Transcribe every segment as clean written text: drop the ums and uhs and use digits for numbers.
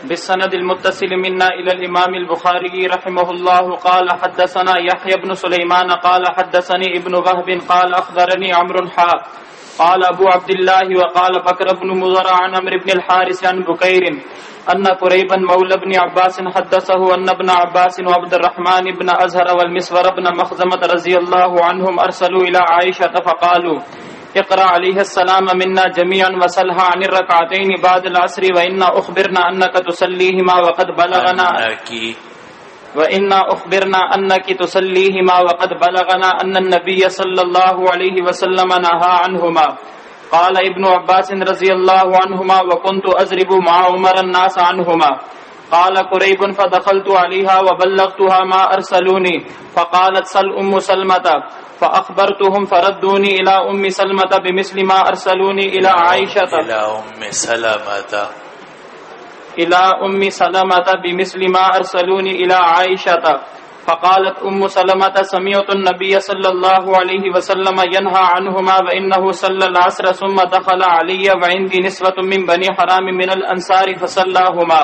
بالسند المتصل منا إلى الإمام البخاري رحمه الله قال حدثنا يحيى بن سليمان قال حدثني ابن وهب قال أخبرني عمرو قال أبو عبد الله وقال بكر بن مضر عن عمرو بن الحارث عن بكير أن قريبا مولى بن عباس حدثه أن ابن عباس وعبد الرحمن بن أزهر والمسور بن مخزمة رضي الله عنهم أرسلوا إلى عائشة فقالوا اقرأ عليه السلام منا جميعا وسلها عن الركعتين بعد العصر وإنا أخبرنا أنك تصليهما وقد بلغنا أن النبي صلى الله عليه وسلم نهى عنهما. قال ابن عباس رضي الله عنهما وكنت أضرب مع عمر الناس عنهما. قال قريب فدخلت عليها وبلغتها ما أرسلوني فقالت سل أم سلمة فأخبرتهم فردوني إلى أم سلمة بمثل ما أرسلوني إلى عائشة بمثل ما أرسلوني إلى عائشة. فقالت أم سلمة سمعت النبي صلى الله عليه وسلم ينهى عنهما وإنه صلى العصر ثم دخل علي وعندي نسوة من بني حرام من الأنصار فصلاهما.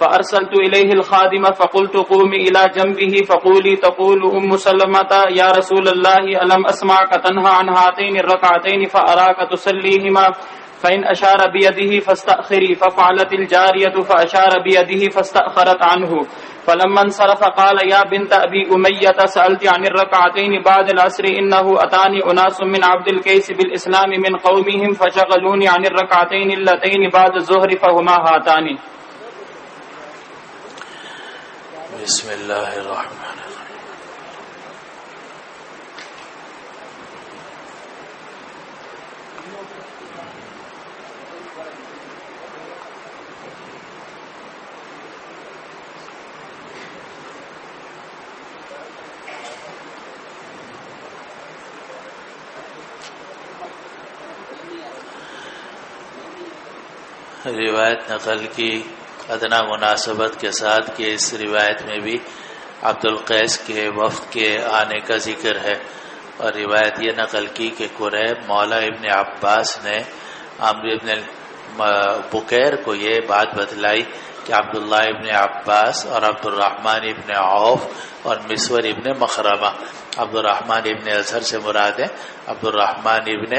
فأرسلت إليه الخادم فقلت قومي إلى جنبه فقولي تقول أم سلمة يا رسول الله ألم أسمعك تنهى عن هاتين الركعتين فأراك تصليهما فإن أشار بيده فاستأخري. ففعلت الجارية فأشار بيده فاستأخرت عنه. فلما انصرف قال يا بنت أبي أمية سألت عن الركعتين بعد العصر إنه أتاني أناس من عبد الكيس بالإسلام من قومهم فشغلوني عن الركعتين اللتين بعد الظهر فهما هاتان. بسم اللہ الرحمن الرحیم. روایت نقل کی ادنا مناسبت کے ساتھ کہ اس روایت میں بھی عبد القیس کے وفد کے آنے کا ذکر ہے، اور روایت یہ نقل کی کہ قریب مولا ابن عباس نے عمرو ابن بکیر کو یہ بات بتلائی کہ عبداللہ ابن عباس اور عبد الرحمن ابن عوف اور مسور ابن مخرمہ، عبد الرحمن ابن اظہر سے مراد ہے عبد الرحمن ابن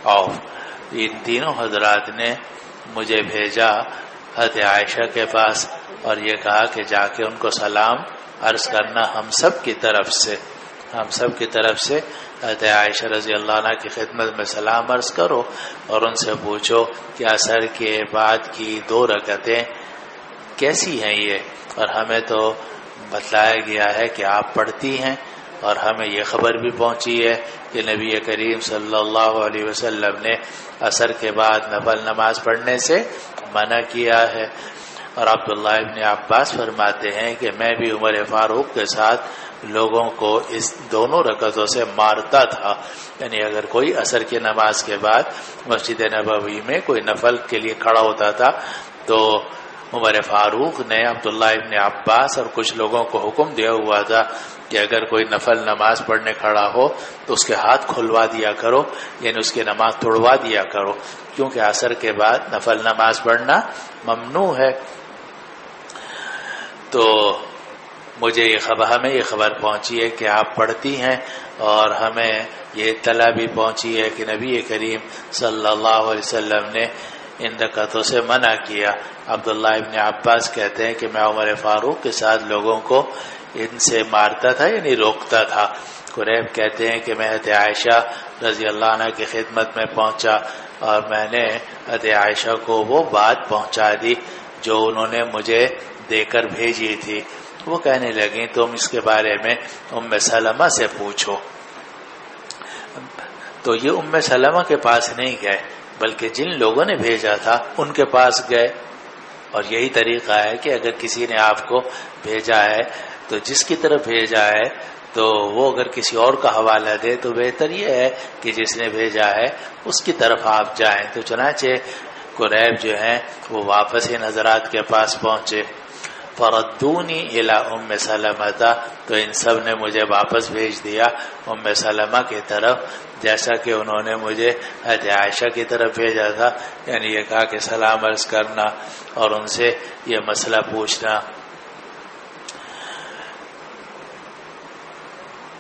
عوف، ان تینوں حضرات نے مجھے بھیجا حضرت عائشہ کے پاس اور یہ کہا کہ جا کے ان کو سلام عرض کرنا ہم سب کی طرف سے حضرت عائشہ رضی اللہ عنہ کی خدمت میں سلام عرض کرو اور ان سے پوچھو کہ عصر کے بعد کی 2 رکعتیں کیسی ہیں یہ، اور ہمیں تو بتلایا گیا ہے کہ آپ پڑھتی ہیں، اور ہمیں یہ خبر بھی پہنچی ہے کہ نبی کریم صلی اللہ علیہ وسلم نے عصر کے بعد نفل نماز پڑھنے سے منع کیا ہے۔ اور عبداللہ ابن عباس فرماتے ہیں کہ میں بھی عمر فاروق کے ساتھ لوگوں کو اس دونوں رکعتوں سے مارتا تھا، یعنی اگر کوئی عصر کی نماز کے بعد مسجد نبوی میں کوئی نفل کے لیے کھڑا ہوتا تھا تو عمر فاروق نے عبداللہ ابن عباس اور کچھ لوگوں کو حکم دیا ہوا تھا کہ اگر کوئی نفل نماز پڑھنے کھڑا ہو تو اس کے ہاتھ کھلوا دیا کرو، یعنی اس کی نماز توڑوا دیا کرو، کیونکہ عصر کے بعد نفل نماز پڑھنا ممنوع ہے۔ تو ہمیں یہ خبر پہنچی ہے کہ آپ پڑھتی ہیں، اور ہمیں یہ اطلاع بھی پہنچی ہے کہ نبی کریم صلی اللہ علیہ وسلم نے ان رکعتوں سے منع کیا۔ عبداللہ ابن عباس کہتے ہیں کہ میں عمر فاروق کے ساتھ لوگوں کو ان سے مارتا تھا، یعنی روکتا تھا۔ قریب کہتے ہیں کہ میں حضرت عائشہ رضی اللہ عنہ کی خدمت میں پہنچا اور میں نے حضرت عائشہ کو وہ بات پہنچا دی جو انہوں نے مجھے دے کر بھیجی تھی۔ وہ کہنے لگیں تم اس کے بارے میں ام سلمہ سے پوچھو۔ تو یہ ام سلمہ کے پاس نہیں گئے بلکہ جن لوگوں نے بھیجا تھا ان کے پاس گئے، اور یہی طریقہ ہے کہ اگر کسی نے آپ کو بھیجا ہے تو جس کی طرف بھیجا ہے تو وہ اگر کسی اور کا حوالہ دے تو بہتر یہ ہے کہ جس نے بھیجا ہے اس کی طرف آپ جائیں۔ تو چنانچہ قریب جو ہیں وہ واپس ان حضرات کے پاس پہنچے فردونی الی ام سلمہ، تو ان سب نے مجھے واپس بھیج دیا ام سلمہ کی طرف، جیسا کہ انہوں نے مجھے حضرت عائشہ کی طرف بھیجا تھا، یعنی یہ کہا کہ سلام عرض کرنا اور ان سے یہ مسئلہ پوچھنا۔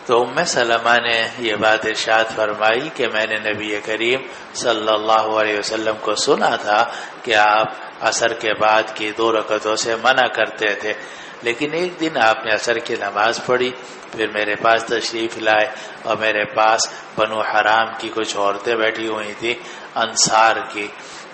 تو ام سلمہ نے یہ بات ارشاد فرمائی کہ میں نے نبی کریم صلی اللہ علیہ وسلم کو سنا تھا کہ آپ عصر کے بعد کی 2 رکعتوں سے منع کرتے تھے، لیکن ایک دن آپ نے عصر کی نماز پڑھی، پھر میرے پاس تشریف لائے اور میرے پاس بنو حرام کی کچھ عورتیں بیٹھی ہوئی تھیں انصار کی،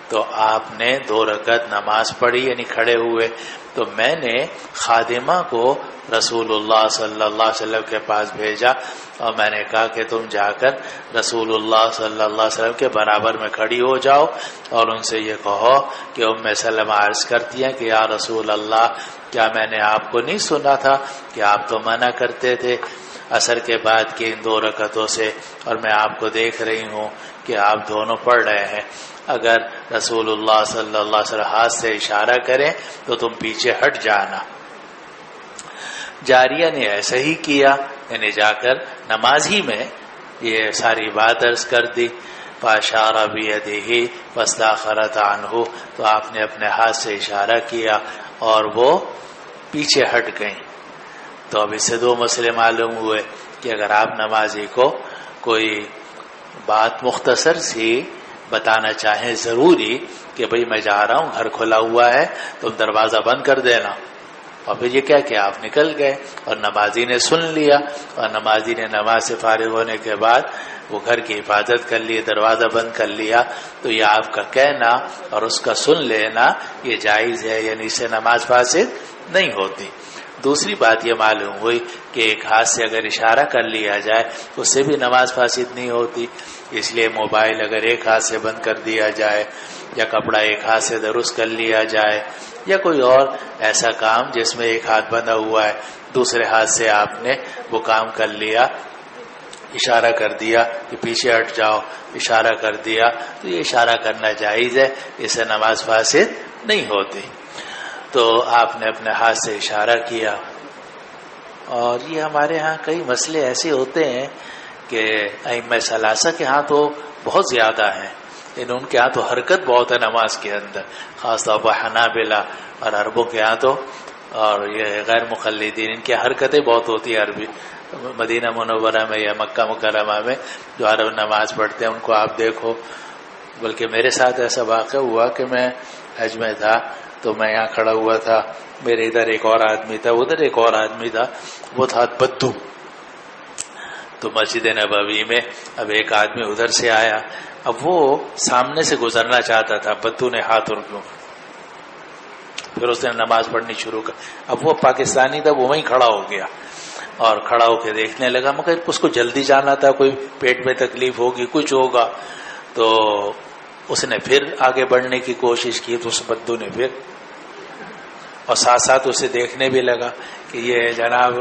تو آپ نے 2 رکعت نماز پڑھی یعنی کھڑے ہوئے، تو میں نے خادمہ کو رسول اللہ صلی اللہ علیہ وسلم کے پاس بھیجا اور میں نے کہا کہ تم جا کر رسول اللہ صلی اللہ علیہ وسلم کے برابر میں کھڑی ہو جاؤ اور ان سے یہ کہو کہ ام سلمہ عرض کرتی ہیں کہ یا رسول اللہ، کیا میں نے آپ کو نہیں سنا تھا کہ آپ تو منع کرتے تھے عصر کے بعد کی ان 2 رکعتوں سے، اور میں آپ کو دیکھ رہی ہوں کہ آپ دونوں پڑھ رہے ہیں، اگر رسول اللہ صلی اللہ علیہ وسلم ہاتھ سے اشارہ کریں تو تم پیچھے ہٹ جانا۔ جاریہ نے ایسا ہی کیا، یعنی جا کر نماز ہی میں یہ ساری بات عرض کر دی، فاشارہ بیدہ فاستاخرت عنہ، تو آپ نے اپنے ہاتھ سے اشارہ کیا اور وہ پیچھے ہٹ گئیں۔ تو اب اس سے 2 مسئلے معلوم ہوئے کہ اگر آپ نمازی کو کوئی بات مختصر سی بتانا چاہیں ضروری کہ بھئی میں جا رہا ہوں، گھر کھلا ہوا ہے، تم دروازہ بند کر دینا، اور پھر یہ کیا کہ آپ نکل گئے اور نمازی نے سن لیا، اور نمازی نے نماز سے فارغ ہونے کے بعد وہ گھر کی حفاظت کر لی، دروازہ بند کر لیا، تو یہ آپ کا کہنا اور اس کا سن لینا یہ جائز ہے، یعنی اس سے نماز فاسد نہیں ہوتی۔ دوسری بات یہ معلوم ہوئی کہ ایک ہاتھ سے اگر اشارہ کر لیا جائے اس سے بھی نماز فاسد نہیں ہوتی، اس لیے موبائل اگر ایک ہاتھ سے بند کر دیا جائے یا کپڑا ایک ہاتھ سے درست کر لیا جائے یا کوئی اور ایسا کام جس میں ایک ہاتھ بندھا ہوا ہے دوسرے ہاتھ سے آپ نے وہ کام کر لیا، اشارہ کر دیا کہ پیچھے ہٹ جاؤ، اشارہ کر دیا، تو یہ اشارہ کرنا جائز ہے، اس سے نماز فاسد نہیں ہوتی۔ تو آپ نے اپنے ہاتھ سے اشارہ کیا، اور یہ ہمارے ہاں کئی مسئلے ایسے ہوتے ہیں کہ ائمہ ثلاثہ کے ہاں تو بہت زیادہ ہیں، لیکن ان کے ہاں تو حرکت بہت ہے نماز کے اندر، خاص طور پر حنابلہ اور عربوں کے ہاں تو، اور یہ غیر مقلدین ان کی حرکتیں بہت ہوتی ہیں۔ عربی مدینہ منورہ میں یا مکہ مکرمہ میں جو عرب نماز پڑھتے ہیں ان کو آپ دیکھو، بلکہ میرے ساتھ ایسا واقع ہوا کہ میں حج میں تھا تو میں یہاں کھڑا ہوا تھا، میرے ادھر ایک اور آدمی تھا، ادھر ایک اور آدمی تھا، وہ تھا بدو۔ تو مسجد نبوی میں اب ایک آدمی ادھر سے آیا، اب وہ سامنے سے گزرنا چاہتا تھا، بدو نے ہاتھ رکھو، پھر اس نے نماز پڑھنی شروع کر۔ اب وہ پاکستانی تھا، وہ وہیں کھڑا ہو گیا اور کھڑا ہو کے دیکھنے لگا، مگر اس کو جلدی جانا تھا، کوئی پیٹ میں تکلیف ہوگی، کچھ ہوگا، تو اس نے پھر آگے بڑھنے کی کوشش کی، تو اس بدو نے پھر، اور ساتھ ساتھ اسے دیکھنے بھی لگا کہ یہ جناب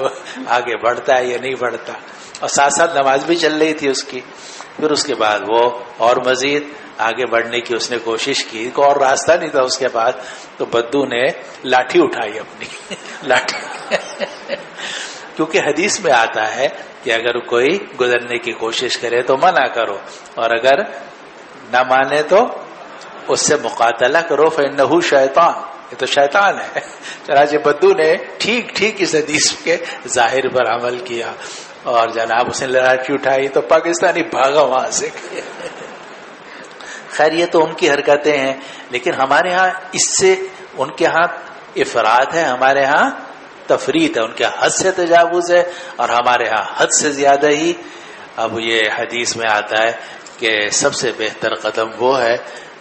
آگے بڑھتا ہے یا نہیں بڑھتا، اور ساتھ ساتھ نماز بھی چل رہی تھی اس کی۔ پھر اس کے بعد وہ اور مزید آگے بڑھنے کی اس نے کوشش کی، کوئی اور راستہ نہیں تھا اس کے بعد، تو بدو نے لاٹھی اٹھائی اپنی لاٹھی کیونکہ حدیث میں آتا ہے کہ اگر کوئی گزرنے کی کوشش کرے تو منع کرو، اور اگر نہ مانے تو اس سے مقاتلہ کرو، فإنہ شیطان، یہ تو شیطان ہے۔ چنانچہ بدو نے ٹھیک اس حدیث کے ظاہر پر عمل کیا، اور جناب اس نے لاٹھی اٹھائی تو پاکستانی بھاگا وہاں سے۔ خیر یہ تو ان کی حرکتیں ہیں، لیکن ہمارے ہاں اس سے ان کے ہاں افراد ہے، ہمارے ہاں تفرید ہے، ان کے حد سے تجاوز ہے، اور ہمارے ہاں حد سے زیادہ ہی۔ اب یہ حدیث میں آتا ہے کہ سب سے بہتر قدم وہ ہے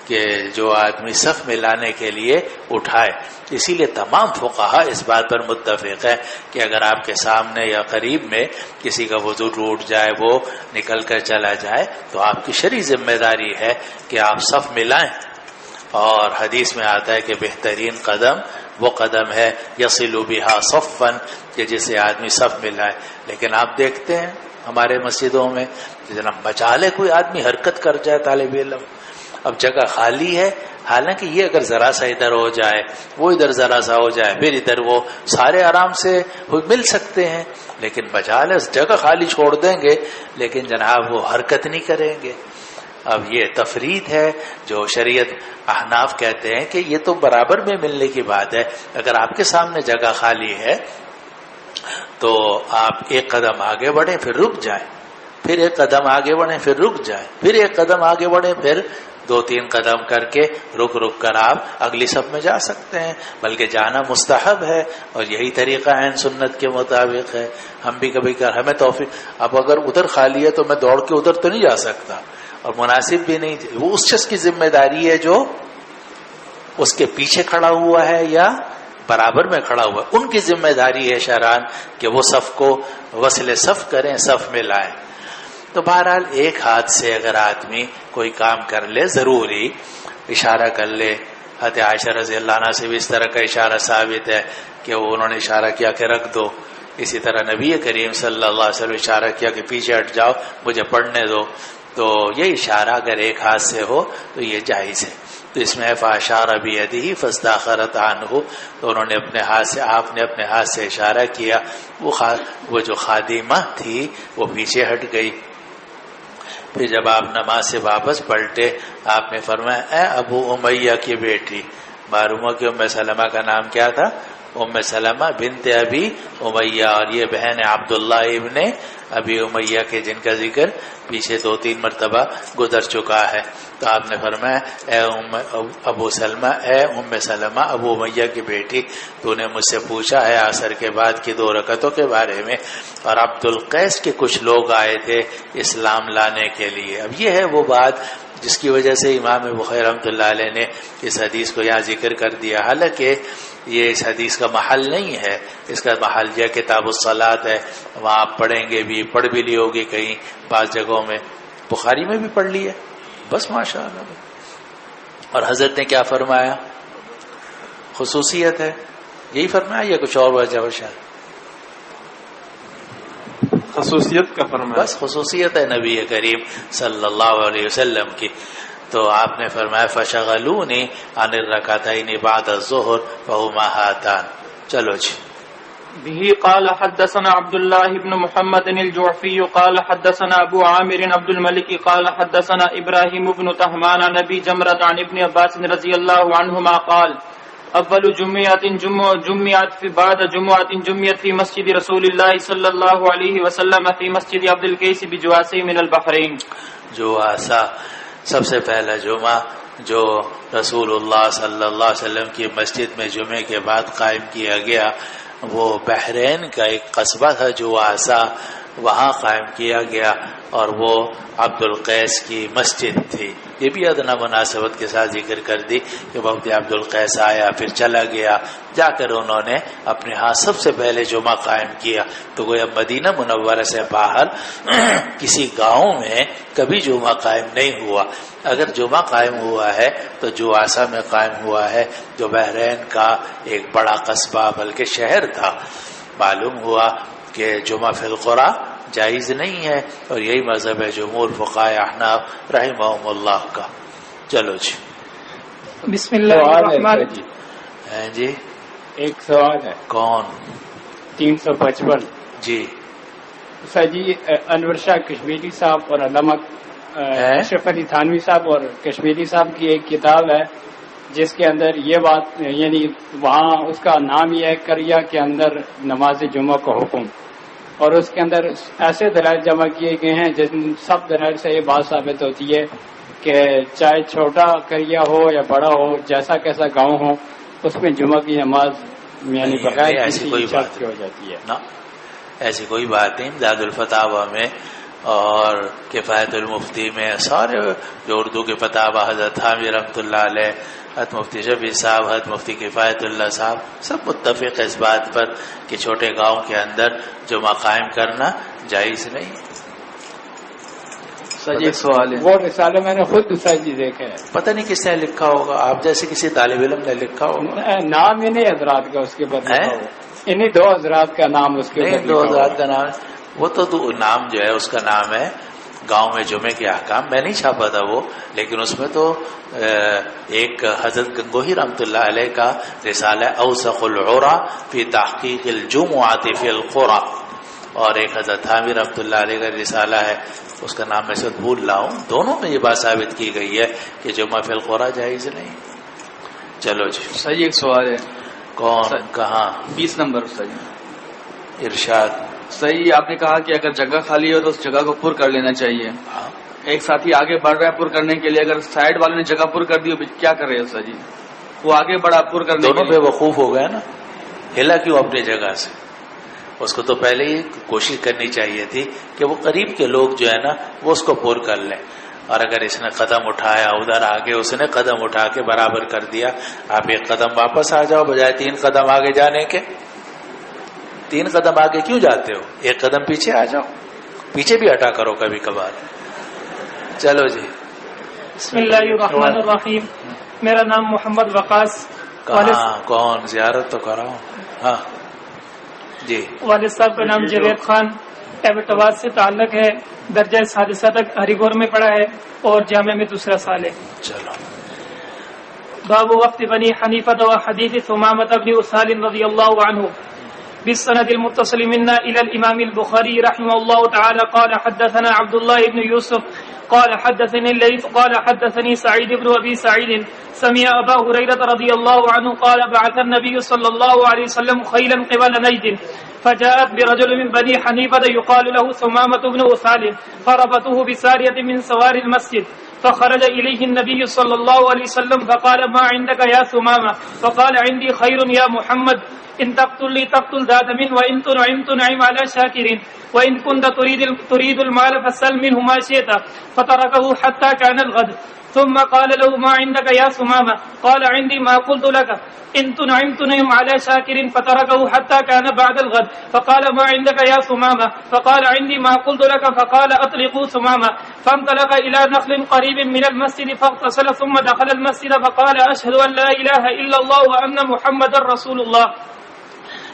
کہ جو آدمی صف میں لانے کے لیے اٹھائے، اسی لیے تمام فقہا اس بات پر متفق ہے کہ اگر آپ کے سامنے یا قریب میں کسی کا وضو ٹوٹ جائے، وہ نکل کر چلا جائے، تو آپ کی شرعی ذمہ داری ہے کہ آپ صف میں لائیں۔ اور حدیث میں آتا ہے کہ بہترین قدم وہ قدم ہے یصل بہا صفا، کہ جسے آدمی صف میں لائے۔ لیکن آپ دیکھتے ہیں ہمارے مسجدوں میں جناب بچا لے کوئی آدمی حرکت کر جائے طالب علم، اب جگہ خالی ہے، حالانکہ یہ اگر ذرا سا ادھر ہو جائے، وہ ادھر ذرا سا ہو جائے، پھر ادھر وہ سارے آرام سے مل سکتے ہیں، لیکن بجالس جگہ خالی چھوڑ دیں گے لیکن جناب وہ حرکت نہیں کریں گے۔ اب یہ تفرید ہے جو شریعت احناف کہتے ہیں کہ یہ تو برابر میں ملنے کی بات ہے۔ اگر آپ کے سامنے جگہ خالی ہے تو آپ ایک قدم آگے بڑھیں پھر رک جائیں، پھر ایک قدم آگے بڑھیں پھر رک جائیں، پھر ایک قدم آگے بڑھیں، پھر 2-3 قدم کر کے رک کر آپ اگلی صف میں جا سکتے ہیں، بلکہ جانا مستحب ہے، اور یہی طریقہ عین سنت کے مطابق ہے۔ ہم بھی کبھی ہمیں توفیق، اب اگر ادھر خالی ہے تو میں دوڑ کے ادھر تو نہیں جا سکتا، اور مناسب بھی نہیں، وہ اس شخص کی ذمہ داری ہے جو اس کے پیچھے کھڑا ہوا ہے یا برابر میں کھڑا ہوا ہے، ان کی ذمہ داری ہے شرعاً کہ وہ صف کو وصل صف کریں، صف میں لائیں۔ تو بہرحال ایک ہاتھ سے اگر آدمی کوئی کام کر لے، ضروری اشارہ کر لے، حضرت عائشہ رضی اللہ عنہ سے بھی اس طرح کا اشارہ ثابت ہے کہ انہوں نے اشارہ کیا کہ رکھ دو، اسی طرح نبی کریم صلی اللہ علیہ وسلم اشارہ کیا کہ پیچھے ہٹ جاؤ مجھے پڑھنے دو، تو یہ اشارہ اگر ایک ہاتھ سے ہو تو یہ جائز ہے۔ تو اس میں فاشار بیدہ فاستاخرت عنہ، تو انہوں نے اپنے ہاتھ سے، آپ نے اپنے ہاتھ سے اشارہ کیا، وہ جو خادمہ تھی وہ پیچھے ہٹ گئی۔ پھر جب آپ نماز سے واپس پلٹے آپ نے فرمایا اے ابو امیہ کی بیٹی، معلوم ہو کہ ام سلمہ کا نام کیا تھا؟ ام سلمہ بنت ابی امیہ، اور یہ بہن عبداللہ ابن ابی امیہ کے جن کا ذکر پیچھے 2-3 مرتبہ گزر چکا ہے۔ تو آپ نے فرمایا اے ابو سلمہ، اے ام سلمہ ابو امیہ کی بیٹی، تو نے مجھ سے پوچھا ہے عصر کے بعد کی 2 رکعتوں کے بارے میں، اور عبد القیس کے کچھ لوگ آئے تھے اسلام لانے کے لیے۔ اب یہ ہے وہ بات جس کی وجہ سے امام بخاری رحمۃ اللہ علیہ نے اس حدیث کو یہاں ذکر کر دیا، حالانکہ یہ اس حدیث کا محل نہیں ہے، اس کا محل یہ کتاب الصلاۃ ہے، وہاں آپ پڑھیں گے بھی، پڑھ بھی لی ہوگی کہیں بعض جگہوں میں، بخاری میں بھی پڑھ لی ہے بس ماشاء اللہ۔ اور حضرت نے کیا فرمایا؟ خصوصیت ہے، یہی فرمایا یا کچھ اور وجہ ہے؟ شاید خصوصیت کا فرمایا، بس خصوصیت ہے نبی کریم صلی اللہ علیہ وسلم کی۔ تو آپ نے فرمایا فشغلونی عن الرکعتین بعد الظہر فہما ہاتان۔ چلو جی۔ به قال حدثنا عبد الله بن محمد الجعفي قال حدثنا ابو عامر عبد الملك قال حدثنا ابراهيم بن طهمان عن ابي جمرة عن ابن عباس رضي الله عنهما قال اول جمعت في بعد جمعة جمعت في مسجد رسول الله صلى الله عليه وسلم في مسجد عبد القيس بجواسي من البحرين۔ جواسا سب سے پہلا جمعہ جو رسول اللہ صلی اللہ علیہ وسلم کی مسجد میں جمعے کے بعد قائم کیا گیا، وہ بحرین کا ایک قصبہ تھا جواسا، وہاں قائم کیا گیا، اور وہ عبد القیس کی مسجد تھی۔ یہ بھی ادنا مناسبت کے ساتھ ذکر کر دی کہ وقت عبد القیس آیا پھر چلا گیا، جا کر انہوں نے اپنے ہاں سب سے پہلے جمعہ قائم کیا۔ تو گویا مدینہ منورہ سے باہر کسی گاؤں میں کبھی جمعہ قائم نہیں ہوا، اگر جمعہ قائم ہوا ہے تو جواسا میں قائم ہوا ہے، جو بحرین کا ایک بڑا قصبہ بلکہ شہر تھا۔ معلوم ہوا کہ جمعہ فی القریٰ جائز نہیں ہے، اور یہی مذہب ہے جمہور فقہائے احناف رحمہم اللہ کا۔ چلو جی۔ بسم اللہ الرحمن جی ایک سوال ہے۔ کون؟ 355 جی سر جی، انور شاہ کشمیری صاحب اور علامہ اشرف علی تھانوی صاحب اور کشمیری صاحب کی ایک کتاب ہے جس کے اندر یہ بات، یعنی وہاں اس کا نام یہ ہے کریا کے اندر نماز جمعہ کا حکم، اور اس کے اندر ایسے دلائل جمع کیے گئے ہیں جن سب دلائل سے یہ بات ثابت ہوتی ہے کہ چاہے چھوٹا کریا ہو یا بڑا ہو، جیسا کیسا گاؤں ہو، اس میں جمعہ کی نماز یعنی بغیر ایسی کوئی بات ہو جاتی ہے نا، ایسی کوئی بات نہیں۔ امداد الفتاوی میں اور کفایت المفتی میں سارے جو اردو کے فتاوی حضرت حامد رحمۃ اللہ علیہ، حضرت مفتی شفیع صاحب، حضرت مفتی کفایت اللہ صاحب، سب متفق اس بات پر کہ چھوٹے گاؤں کے اندر جمعہ قائم کرنا جائز نہیں۔ سر ایک سوال ہے، وہ رسالہ میں نے خود دوسرا جی دیکھا ہے، پتہ نہیں کس نے لکھا ہوگا، آپ جیسے کسی طالب علم نے لکھا ہوگا۔ نام انہیں حضرات کا اس کے بعد انہیں 2 حضرات کا نام اس کے نہیں، اوپر 2 لکھا ہوا حضرات کا نام، وہ تو نام جو ہے اس کا نام ہے گاؤں میں جمعے کے احکام میں نہیں چھاپا تھا وہ، لیکن اس میں تو ایک حضرت گنگوہی رحمۃ اللہ علیہ کا رسالہ اوسق العرا فی تحقیق الجمعۃ فی القرى، اور ایک حضرت تھانوی رحمۃ اللہ علیہ کا رسالہ ہے، اس کا نام میں سے بھول رہا ہوں، دونوں میں یہ بات ثابت کی گئی ہے کہ جمعہ فی القرى جائز نہیں۔ چلو جی صحیح، ایک سوال ہے۔ کون کہاں؟ 20 نمبر صحیح ارشاد۔ صحیح، آپ نے کہا کہ اگر جگہ خالی ہو تو اس جگہ کو پر کر لینا چاہیے۔ ایک ساتھی آگے بڑھ رہا ہے پر کرنے کے لیے، اگر سائڈ والے نے جگہ پر کر دی کیا کر رہے ہیں سر جی؟ وہ آگے بڑھا پر کرنے کے لیے، دونوں بے وقوف ہو گئے نا، ہلا کیوں اپنی جگہ سے؟ اس کو تو پہلے ہی کوشش کرنی چاہیے تھی کہ وہ قریب کے لوگ جو ہے نا وہ اس کو پر کر لیں، اور اگر اس نے قدم اٹھایا ادھر آگے، اس نے قدم اٹھا کے برابر کر دیا، آپ ایک قدم واپس آ جاؤ بجائے 3 قدم آگے جانے کے۔ 3 قدم آگے کیوں جاتے ہو؟ 1 قدم پیچھے آ جاؤ، پیچھے بھی ہٹا کرو کبھی کبھار۔ چلو جی بسم اللہ الرحمن الرحیم۔ میرا نام محمد وقاص، کہاں کون زیارت تو کراؤ؟ ہاں جی۔ والد صاحب کا نام جاوید خان، ایبٹ آباد سے تعلق ہے، درجہ سادسہ تک ہری گور میں پڑھا ہے اور جامعہ میں 2 سال ہے۔ چلو باب وقت بنی حنیفہ و حدیث ثمامۃ بن اسال رضی اللہ عنہ بالسند المتصل منا الى الامام البخاری رحمه الله تعالى قال حدثنا عبد الله بن يوسف قال حدثني الليث قال حدثني سعيد بن ابي سعيد سمع ابا هريره رضي الله عنه قال بعث النبي صلى الله عليه وسلم خيلا قبل نجد فجاءت برجل من بني حنيفة يقال له ثمامة بن أسال فربطه بسارية من سوار المسجد فخرج إليه النبي صلى الله عليه وسلم فقال ما عندك يا ثمامة؟ فقال عندي خير يا محمد، إن تقتل لي تقتل ذات من، وإن تنعم تنعم على شاكر، وإن كنت تريد المال فسل منه ما شئت، فتركه حتى كان الغد ثم قال له ما عندك يا ثمامة؟ قال عندي ما قلت لك، إن تنعم تنعم على شاكر، فتركه حتى كان بعد الغد فقال ما عندك يا ثمامة؟ فقال عندي ما قلت لك، فقال أطلقوا ثمامة، فانطلق إلى نخل قريب من المسجد فاغتسل ثم دخل المسجد فقال أشهد أن لا إله إلا الله وأن محمد رسول الله.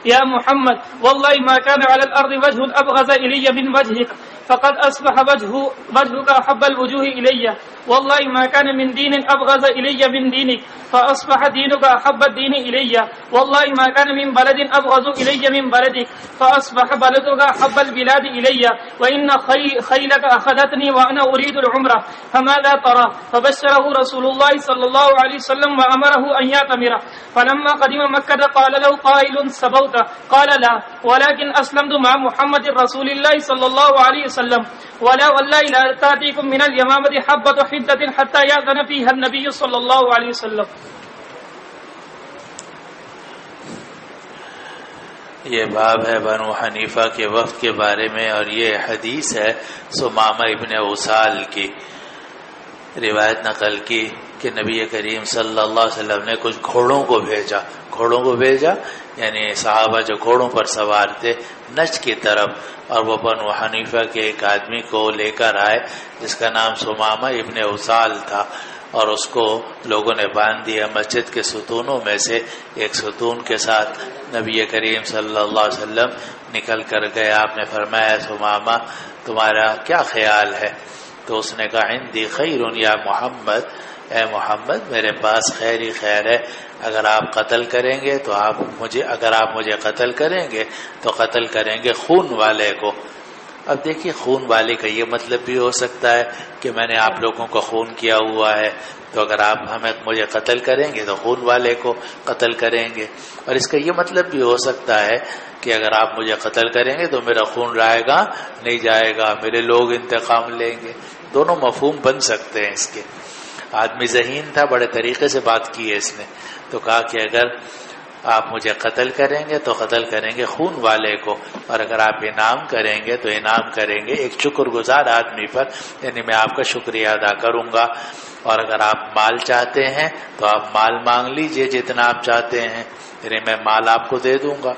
يا محمد والله ما كان على الأرض وجه أبغض إلي من وجهك، فقد أصبح وجهك أحب الوجوه إلي، والله ما كان من دين أبغض إلي من دينك، فأصبح دينك أحب الدين إلي، والله ما كان من بلد أبغض إلي من بلدك، فأصبح بلدك أحب البلاد إلي، وإن خيلك أخذتني وأنا أريد العمرة، فماذا ترى؟ فبشره رسول الله صلى الله عليه وسلم وأمره أن يعتمر. فلما قدم مكة قال له قائل سبوت؟ قال لا، ولكن أسلمت مع محمد رسول الله صلى الله عليه وسلم، ولا والله لا تأتيكم من اليمامة حبة حدة حتى يأذن فيها النبي صلى الله عليه وسلم. یہ باب ہے بنو حنیفہ کے وفد کے بارے میں، اور یہ حدیث ہے ثمامہ ابن اسال کی، روایت نقل کی کہ نبی کریم صلی اللہ علیہ وسلم نے کچھ گھوڑوں کو بھیجا، یعنی صحابہ جو گھوڑوں پر سوار تھے نجد کی طرف، اور وہ بنو حنیفہ کے ایک آدمی کو لے کر آئے جس کا نام ثمامہ ابن اسال تھا، اور اس کو لوگوں نے باندھ دیا مسجد کے ستونوں میں سے ایک ستون کے ساتھ۔ نبی کریم صلی اللہ علیہ وسلم نکل کر گئے، آپ نے فرمایا ثمامہ تمہارا کیا خیال ہے؟ تو اس نے کہا عندی خیر یا محمد، اے محمد میرے پاس خیر ہی خیر ہے، اگر آپ قتل کریں گے تو اگر آپ مجھے قتل کریں گے تو قتل کریں گے خون والے کو۔ اب دیکھیے خون والے کا یہ مطلب بھی ہو سکتا ہے کہ میں نے آپ لوگوں کو خون کیا ہوا ہے، تو اگر آپ مجھے قتل کریں گے تو خون والے کو قتل کریں گے، اور اس کا یہ مطلب بھی ہو سکتا ہے کہ اگر آپ مجھے قتل کریں گے تو میرا خون رہے گا نہیں جائے گا، میرے لوگ انتقام لیں گے۔ دونوں مفہوم بن سکتے ہیں اس کے۔ آدمی ذہین تھا، بڑے طریقے سے بات کی ہے اس نے، تو کہا کہ اگر آپ مجھے قتل کریں گے تو قتل کریں گے خون والے کو، اور اگر آپ انعام کریں گے تو انعام کریں گے ایک شکر گزار آدمی پر، یعنی میں آپ کا شکریہ ادا کروں گا، اور اگر آپ مال چاہتے ہیں تو آپ مال مانگ لیجئے جتنا آپ چاہتے ہیں، یعنی میں مال آپ کو دے دوں گا۔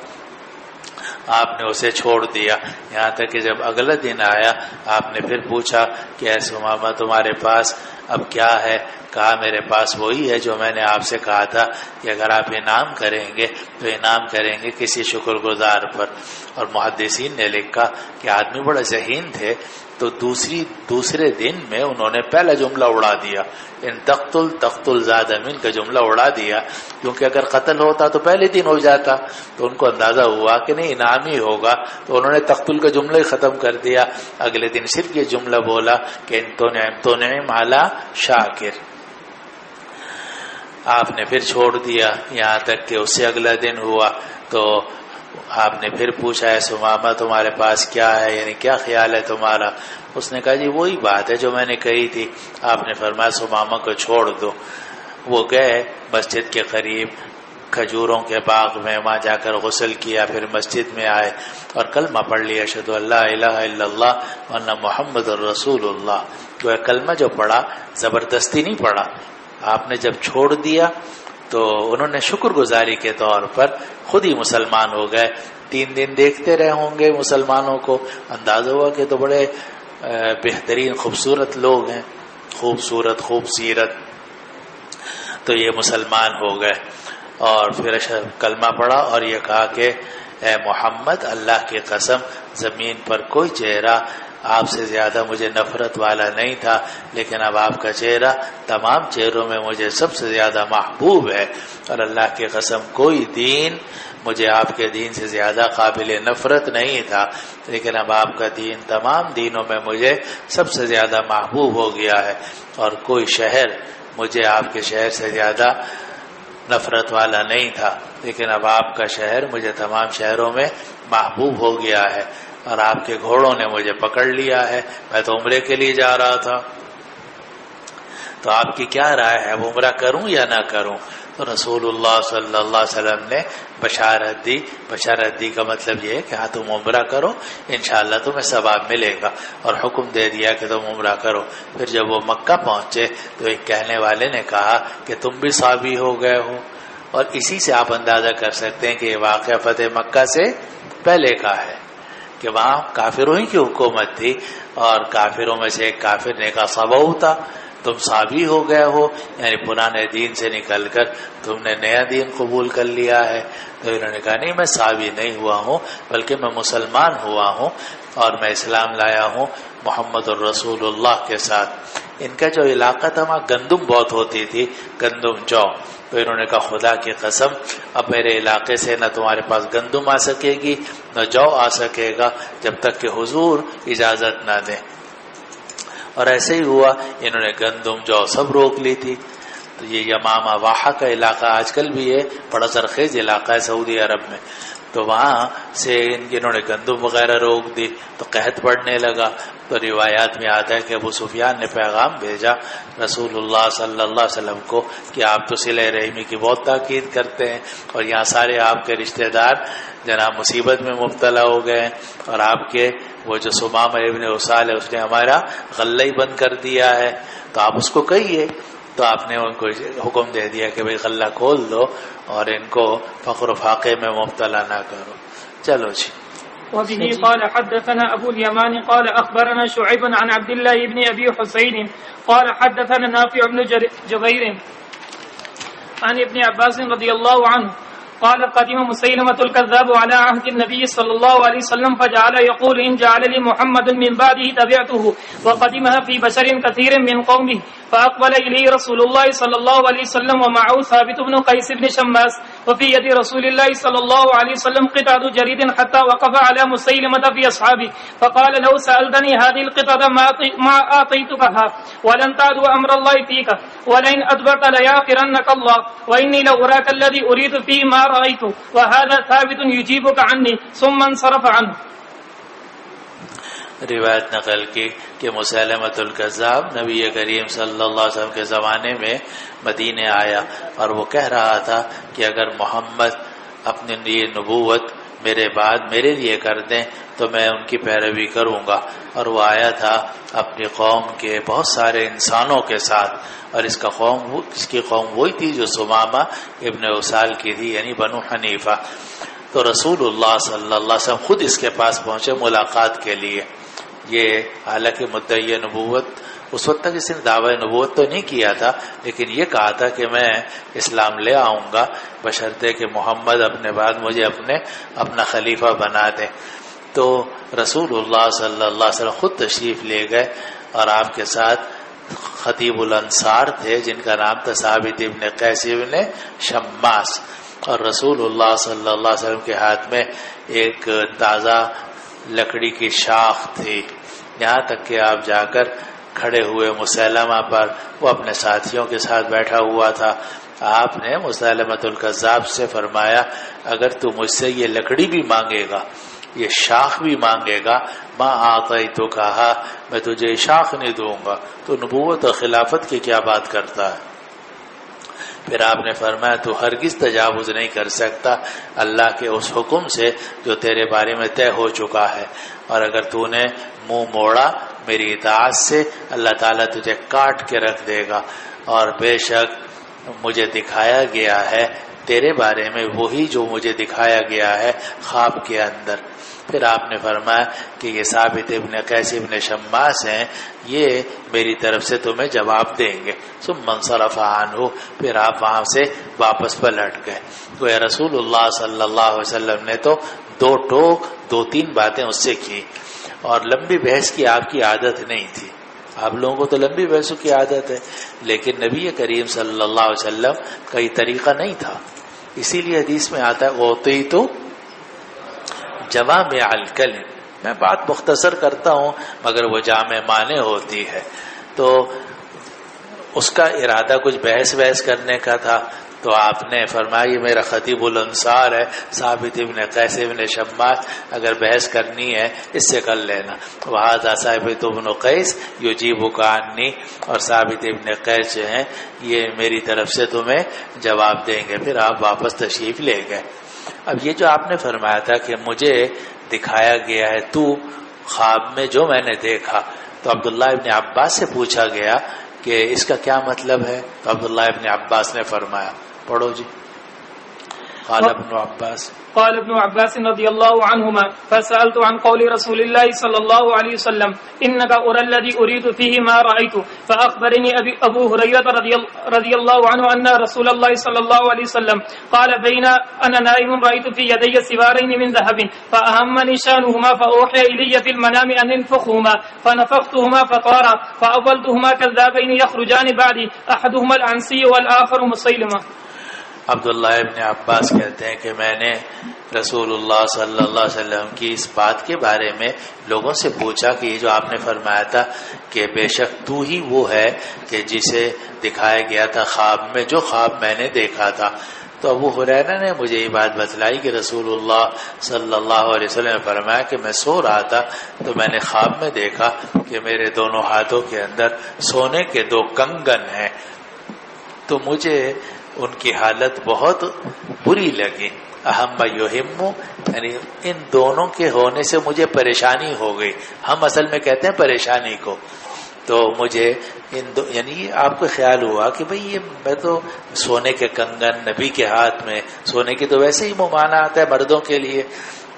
آپ نے اسے چھوڑ دیا، یہاں تک کہ جب اگلا دن آیا آپ نے پھر پوچھا کہ اے ثمامہ تمہارے پاس اب کیا ہے؟ کہا میرے پاس وہی ہے جو میں نے آپ سے کہا تھا کہ اگر آپ انعام کریں گے تو انعام کریں گے کسی شکر گزار پر. اور محدثین نے لکھا کہ آدمی بڑا ذہین تھے، تو دوسرے دن میں انہوں نے پہلا جملہ اڑا دیا، ان تقتل زاد من کا جملہ اڑا دیا، کیونکہ اگر قتل ہوتا تو پہلے دن ہو جاتا. تو ان کو اندازہ ہوا کہ نہیں انعام ہی ہوگا، تو انہوں نے تقتل کا جملہ ہی ختم کر دیا. اگلے دن صرف یہ جملہ بولا کہ ان تو نعم علی شاکر. آپ نے پھر چھوڑ دیا یہاں تک کہ اس سے اگلا دن ہوا تو آپ نے پھر پوچھا ہے سمامہ تمہارے پاس کیا ہے، یعنی کیا خیال ہے تمہارا؟ اس نے کہا جی وہی بات ہے جو میں نے کہی تھی. آپ نے فرمایا سمامہ کو چھوڑ دو. وہ گئے مسجد کے قریب کھجوروں کے باغ میں، وہاں جا کر غسل کیا، پھر مسجد میں آئے اور کلمہ پڑھ لیا، اشہدو ان لا الہ الا اللہ وان محمد الرسول اللہ. تو کلمہ جو پڑھا زبردستی نہیں پڑھا، آپ نے جب چھوڑ دیا تو انہوں نے شکر گزاری کے طور پر خود ہی مسلمان ہو گئے. 3 دن دیکھتے رہے ہوں گے مسلمانوں کو، اندازہ ہوا کہ تو بڑے بہترین خوبصورت لوگ ہیں، خوبصورت خوبصیرت. تو یہ مسلمان ہو گئے اور پھر کلمہ پڑھا اور یہ کہا کہ اے محمد اللہ کی قسم زمین پر کوئی چہرہ آپ سے زیادہ مجھے نفرت والا نہیں تھا، لیکن اب آپ کا چہرہ تمام چہروں میں مجھے سب سے زیادہ محبوب ہے، اور اللہ کی قسم کوئی دین مجھے آپ کے دین سے زیادہ قابل نفرت نہیں تھا، لیکن اب آپ کا دین تمام دینوں میں مجھے سب سے زیادہ محبوب ہو گیا ہے، اور کوئی شہر مجھے آپ کے شہر سے زیادہ نفرت والا نہیں تھا، لیکن اب آپ کا شہر مجھے تمام شہروں میں محبوب ہو گیا ہے، اور آپ کے گھوڑوں نے مجھے پکڑ لیا ہے. میں تو عمرے کے لیے جا رہا تھا، تو آپ کی کیا رائے ہے، وہ عمرہ کروں یا نہ کروں؟ تو رسول اللہ صلی اللہ علیہ وسلم نے بشارت دی. بشارت دی کا مطلب یہ ہے کہ ہاں تم عمرہ کرو انشاءاللہ تمہیں ثواب ملے گا، اور حکم دے دیا کہ تم عمرہ کرو. پھر جب وہ مکہ پہنچے تو ایک کہنے والے نے کہا کہ تم بھی صحابی ہو گئے ہو، اور اسی سے آپ اندازہ کر سکتے ہیں کہ یہ واقعہ فتح مکہ سے پہلے کا ہے کہ وہاں کافروں ہی کی حکومت تھی، اور کافروں میں سے ایک کافر نے کہا صبو تھا، تم صابی ہو گئے ہو، یعنی پرانے دین سے نکل کر تم نے نیا دین قبول کر لیا ہے. تو انہوں نے کہا نہیں میں صابی نہیں ہوا ہوں بلکہ میں مسلمان ہوا ہوں، اور میں اسلام لایا ہوں محمد الرسول اللہ کے ساتھ. ان کا جو علاقہ تھا وہاں گندم بہت ہوتی تھی، گندم جو. تو انہوں نے کہا خدا کی قسم اب میرے علاقے سے نہ تمہارے پاس گندم آ سکے گی نہ جو آ سکے گا جب تک کہ حضور اجازت نہ دیں. اور ایسے ہی ہوا، انہوں نے گندم جو سب روک لی تھی. تو یہ یمامہ واحہ کا علاقہ آج کل بھی ہے، بڑا سرخیز علاقہ ہے سعودی عرب میں. تو وہاں سے انہوں نے گندم وغیرہ روک دی تو قحط پڑنے لگا. تو روایات میں آتا ہے کہ ابو سفیان نے پیغام بھیجا رسول اللہ صلی اللہ علیہ وسلم کو کہ آپ تو صلہ رحمی کی بہت تاکید کرتے ہیں، اور یہاں سارے آپ کے رشتہ دار جناب مصیبت میں مبتلا ہو گئے ہیں، اور آپ کے وہ جو سمامہ ابن اسال ہے اس نے ہمارا غلہ ہی بند کر دیا ہے، تو آپ اس کو کہیے. تو آپ نے ان کو حکم دے دیا کہ بھئی غلہ کھول دو اور ان کو فقر و فاقے میں مبتلا نہ کرو. چلو جی. وبه قال حدثنا أبو اليمان قال أخبرنا شعيب عن عبد الله بن أبي حسين قال حدثنا نافع بن جبير عن ابن عباس رضي الله عنه قال قدم مسيلمة الكذاب على عهد النبي صلى الله عليه وسلم فجعل يقول إن جعل لي محمد من بعده تبعته وقدمها في بشر كثير من قومه فأقبل إليه رسول الله صلى الله عليه وسلم ومعه ثابت بن قيس بن شماس وفي يد رسول الله صلى الله عليه وسلم قطعة جريد حتى وقف على مسيلمة في أصحابه فقال لو سألتني هذه القطعة ما أعطيتكها ولن تعدو أمر الله فيك ولئن أدبرت ليغفرنك الله وإني لأراك الذي أريد فيه ما رأيت وهذا ثابت يجيبك عني ثم انصرف عنه. روایت نقل کی کہ مسیلمۃ الکذاب نبی کریم صلی اللہ علیہ وسلم کے زمانے میں مدینے آیا اور وہ کہہ رہا تھا کہ اگر محمد اپنے لیے نبوت میرے بعد میرے لیے کر دیں تو میں ان کی پیروی کروں گا. اور وہ آیا تھا اپنی قوم کے بہت سارے انسانوں کے ساتھ، اور اس کی قوم وہی تھی جو سمامہ ابن اسال کی تھی، یعنی بنو حنیفہ. تو رسول اللہ صلی اللہ علیہ وسلم خود اس کے پاس پہنچے ملاقات کے لیے. یہ حالانکہ مدعی نبوت اس وقت تک اس نے دعوی نبوت تو نہیں کیا تھا، لیکن یہ کہا تھا کہ میں اسلام لے آؤں گا بشرطے کہ محمد اپنے بعد مجھے اپنا خلیفہ بنا دے۔ تو رسول اللہ صلی اللہ علیہ وسلم خود تشریف لے گئے اور آپ کے ساتھ خطیب الانصار تھے جن کا نام تھا ثابت ابن قیس ابن شماس، اور رسول اللہ صلی اللہ علیہ وسلم کے ہاتھ میں ایک تازہ لکڑی کی شاخ تھی، یہاں تک کہ آپ جا کر کھڑے ہوئے مسیلمہ پر، وہ اپنے ساتھیوں کے ساتھ بیٹھا ہوا تھا۔ آپ نے مسیلمۃ الکذاب سے فرمایا اگر تو مجھ سے یہ لکڑی بھی مانگے گا، یہ شاخ بھی مانگے گا، ما آتیتو کہا، میں تجھے شاخ نہیں دوں گا، تو نبوت اور خلافت کی کیا بات کرتا ہے؟ پھر آپ نے فرمایا تو ہرگز تجاوز نہیں کر سکتا اللہ کے اس حکم سے جو تیرے بارے میں طے ہو چکا ہے، اور اگر تو نے منہ موڑا میری اطاعت سے اللہ تعالیٰ تجھے کاٹ کے رکھ دے گا، اور بے شک مجھے دکھایا گیا ہے تیرے بارے میں وہی جو مجھے دکھایا گیا ہے خواب کے اندر۔ پھر آپ نے فرمایا کہ یہ ثابت ابن قیس ابن شماس ہیں، یہ میری طرف سے تمہیں جواب دیں گے۔ ثم انصرف عنہ، پھر آپ وہاں سے واپس پلٹ گئے۔ تو رسول اللہ صلی اللہ علیہ وسلم نے تو دو تین باتیں اس سے کی، اور لمبی بحث کی آپ کی عادت نہیں تھی۔ آپ لوگوں کو تو لمبی بحثوں کی عادت ہے، لیکن نبی کریم صلی اللہ علیہ وسلم کا یہ طریقہ نہیں تھا، اسی لیے حدیث میں آتا ہے اوتیت جوامع الکلم، میں بات مختصر کرتا ہوں مگر وہ جامع معنی ہوتی ہے۔ تو اس کا ارادہ کچھ بحث کرنے کا تھا، تو آپ نے فرمایا یہ میرا خطیب الانصار ہے ثابت ابن قیس ابن شماس، اگر بحث کرنی ہے اس سے کر لینا۔ وہذا ثابت ابن قیس یجیبک عنی، اور ثابت ابن قیس جو ہیں یہ میری طرف سے تمہیں جواب دیں گے۔ پھر آپ واپس تشریف لے گئے۔ اب یہ جو آپ نے فرمایا تھا کہ مجھے دکھایا گیا ہے تو خواب میں جو میں نے دیکھا، تو عبداللہ ابن عباس سے پوچھا گیا کہ اس کا کیا مطلب ہے؟ تو عبداللہ ابن عباس نے فرمایا، پڑھو جی۔ قال ابن عباس رضي الله عنهما فسألت عن قول رسول الله صلى الله عليه وسلم إنك أرى الذي أريد فيه ما رأيت، فأخبرني أبو هريرة رضي الله عنه أن رسول الله صلى الله عليه وسلم قال بين أنا نائم رأيت في يدي سوارين من ذهب فأهمني شأنهما فأوحي إلي في المنام أن انفخهما فنفختهما فطارا فأولتهما كذابين يخرجان بعدي أحدهما العنسي والآخر مسيلمة۔ عبداللہ ابن عباس کہتے ہیں کہ میں نے رسول اللہ صلی اللہ علیہ وسلم کی اس بات کے بارے میں لوگوں سے پوچھا کہ یہ جو آپ نے فرمایا تھا کہ بے شک تو ہی وہ ہے کہ جسے دکھایا گیا تھا خواب میں جو خواب میں نے دیکھا تھا۔ تو ابو ہریرہ نے مجھے یہ بات بتلائی کہ رسول اللہ صلی اللہ علیہ وسلم نے فرمایا کہ میں سو رہا تھا تو میں نے خواب میں دیکھا کہ میرے دونوں ہاتھوں کے اندر سونے کے 2 کنگن ہیں، تو مجھے ان کی حالت بہت بری لگی۔ اہم یہم، یعنی ان دونوں کے ہونے سے مجھے پریشانی ہو گئی، ہم اصل میں کہتے ہیں پریشانی کو۔ تو مجھے یعنی آپ کو خیال ہوا کہ بھئی یہ میں تو سونے کے کنگن نبی کے ہاتھ میں، سونے کی تو ویسے ہی ممانعت ہے مردوں کے لیے،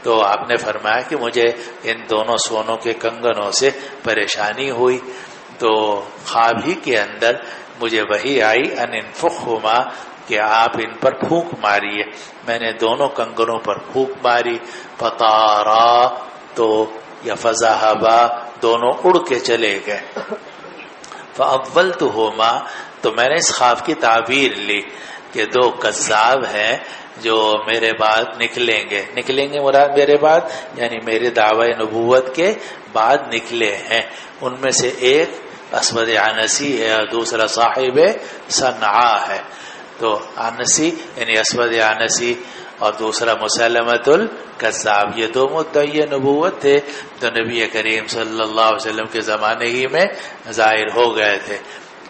تو آپ نے فرمایا کہ مجھے ان دونوں سونوں کے کنگنوں سے پریشانی ہوئی۔ تو خواب ہی کے اندر مجھے وحی آئی ان انفخہما، کہ آپ ان پر پھونک ماریے۔ میں نے دونوں کنگنوں پر پھونک ماری، فطارا، تو یا فذهبا، دونوں اڑ کے چلے گئے۔ فاولتهما، تو میں نے اس خواب کی تعبیر لی کہ 2 کذاب ہیں جو میرے بعد نکلیں گے مراد میرے بعد یعنی میرے دعوی نبوت کے بعد نکلے ہیں، ان میں سے ایک اسود عنسی ہے اور دوسرا صاحب صنعاء ہے۔ تو عنسی یعنی اسود عنسی اور دوسرا مسلمۃ الکذاب، یہ 2 مدعی نبوت تھے جو نبی کریم صلی اللہ علیہ وسلم کے زمانے ہی میں ظاہر ہو گئے تھے۔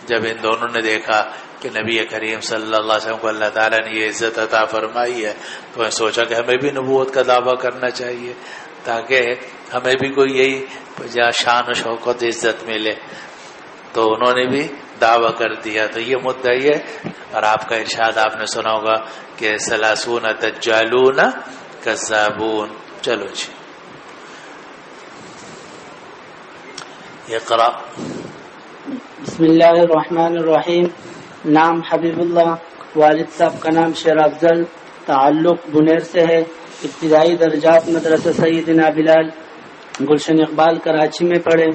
جب ان دونوں نے دیکھا کہ نبی کریم صلی اللہ علیہ وسلم کو اللہ تعالیٰ نے یہ عزت عطا فرمائی ہے، تو میں سوچا کہ ہمیں بھی نبوت کا دعویٰ کرنا چاہیے تاکہ ہمیں بھی کوئی یہی شان و شوکت عزت ملے۔ تو انہوں نے بھی دعویٰ کر دیا۔ تو یہ مدعی ہے، اور آپ کا ارشاد آپ نے سنا ہوگا کہ 30 دجالون کذابون۔ چلو جی، اقرأ۔ بسم اللہ الرحمن الرحیم. نام حبیب اللہ، والد صاحب کا نام شیر افضل، تعلق بنیر سے ہے. ابتدائی درجات مدرسہ سیدنا بلال گلشن اقبال کراچی میں پڑھے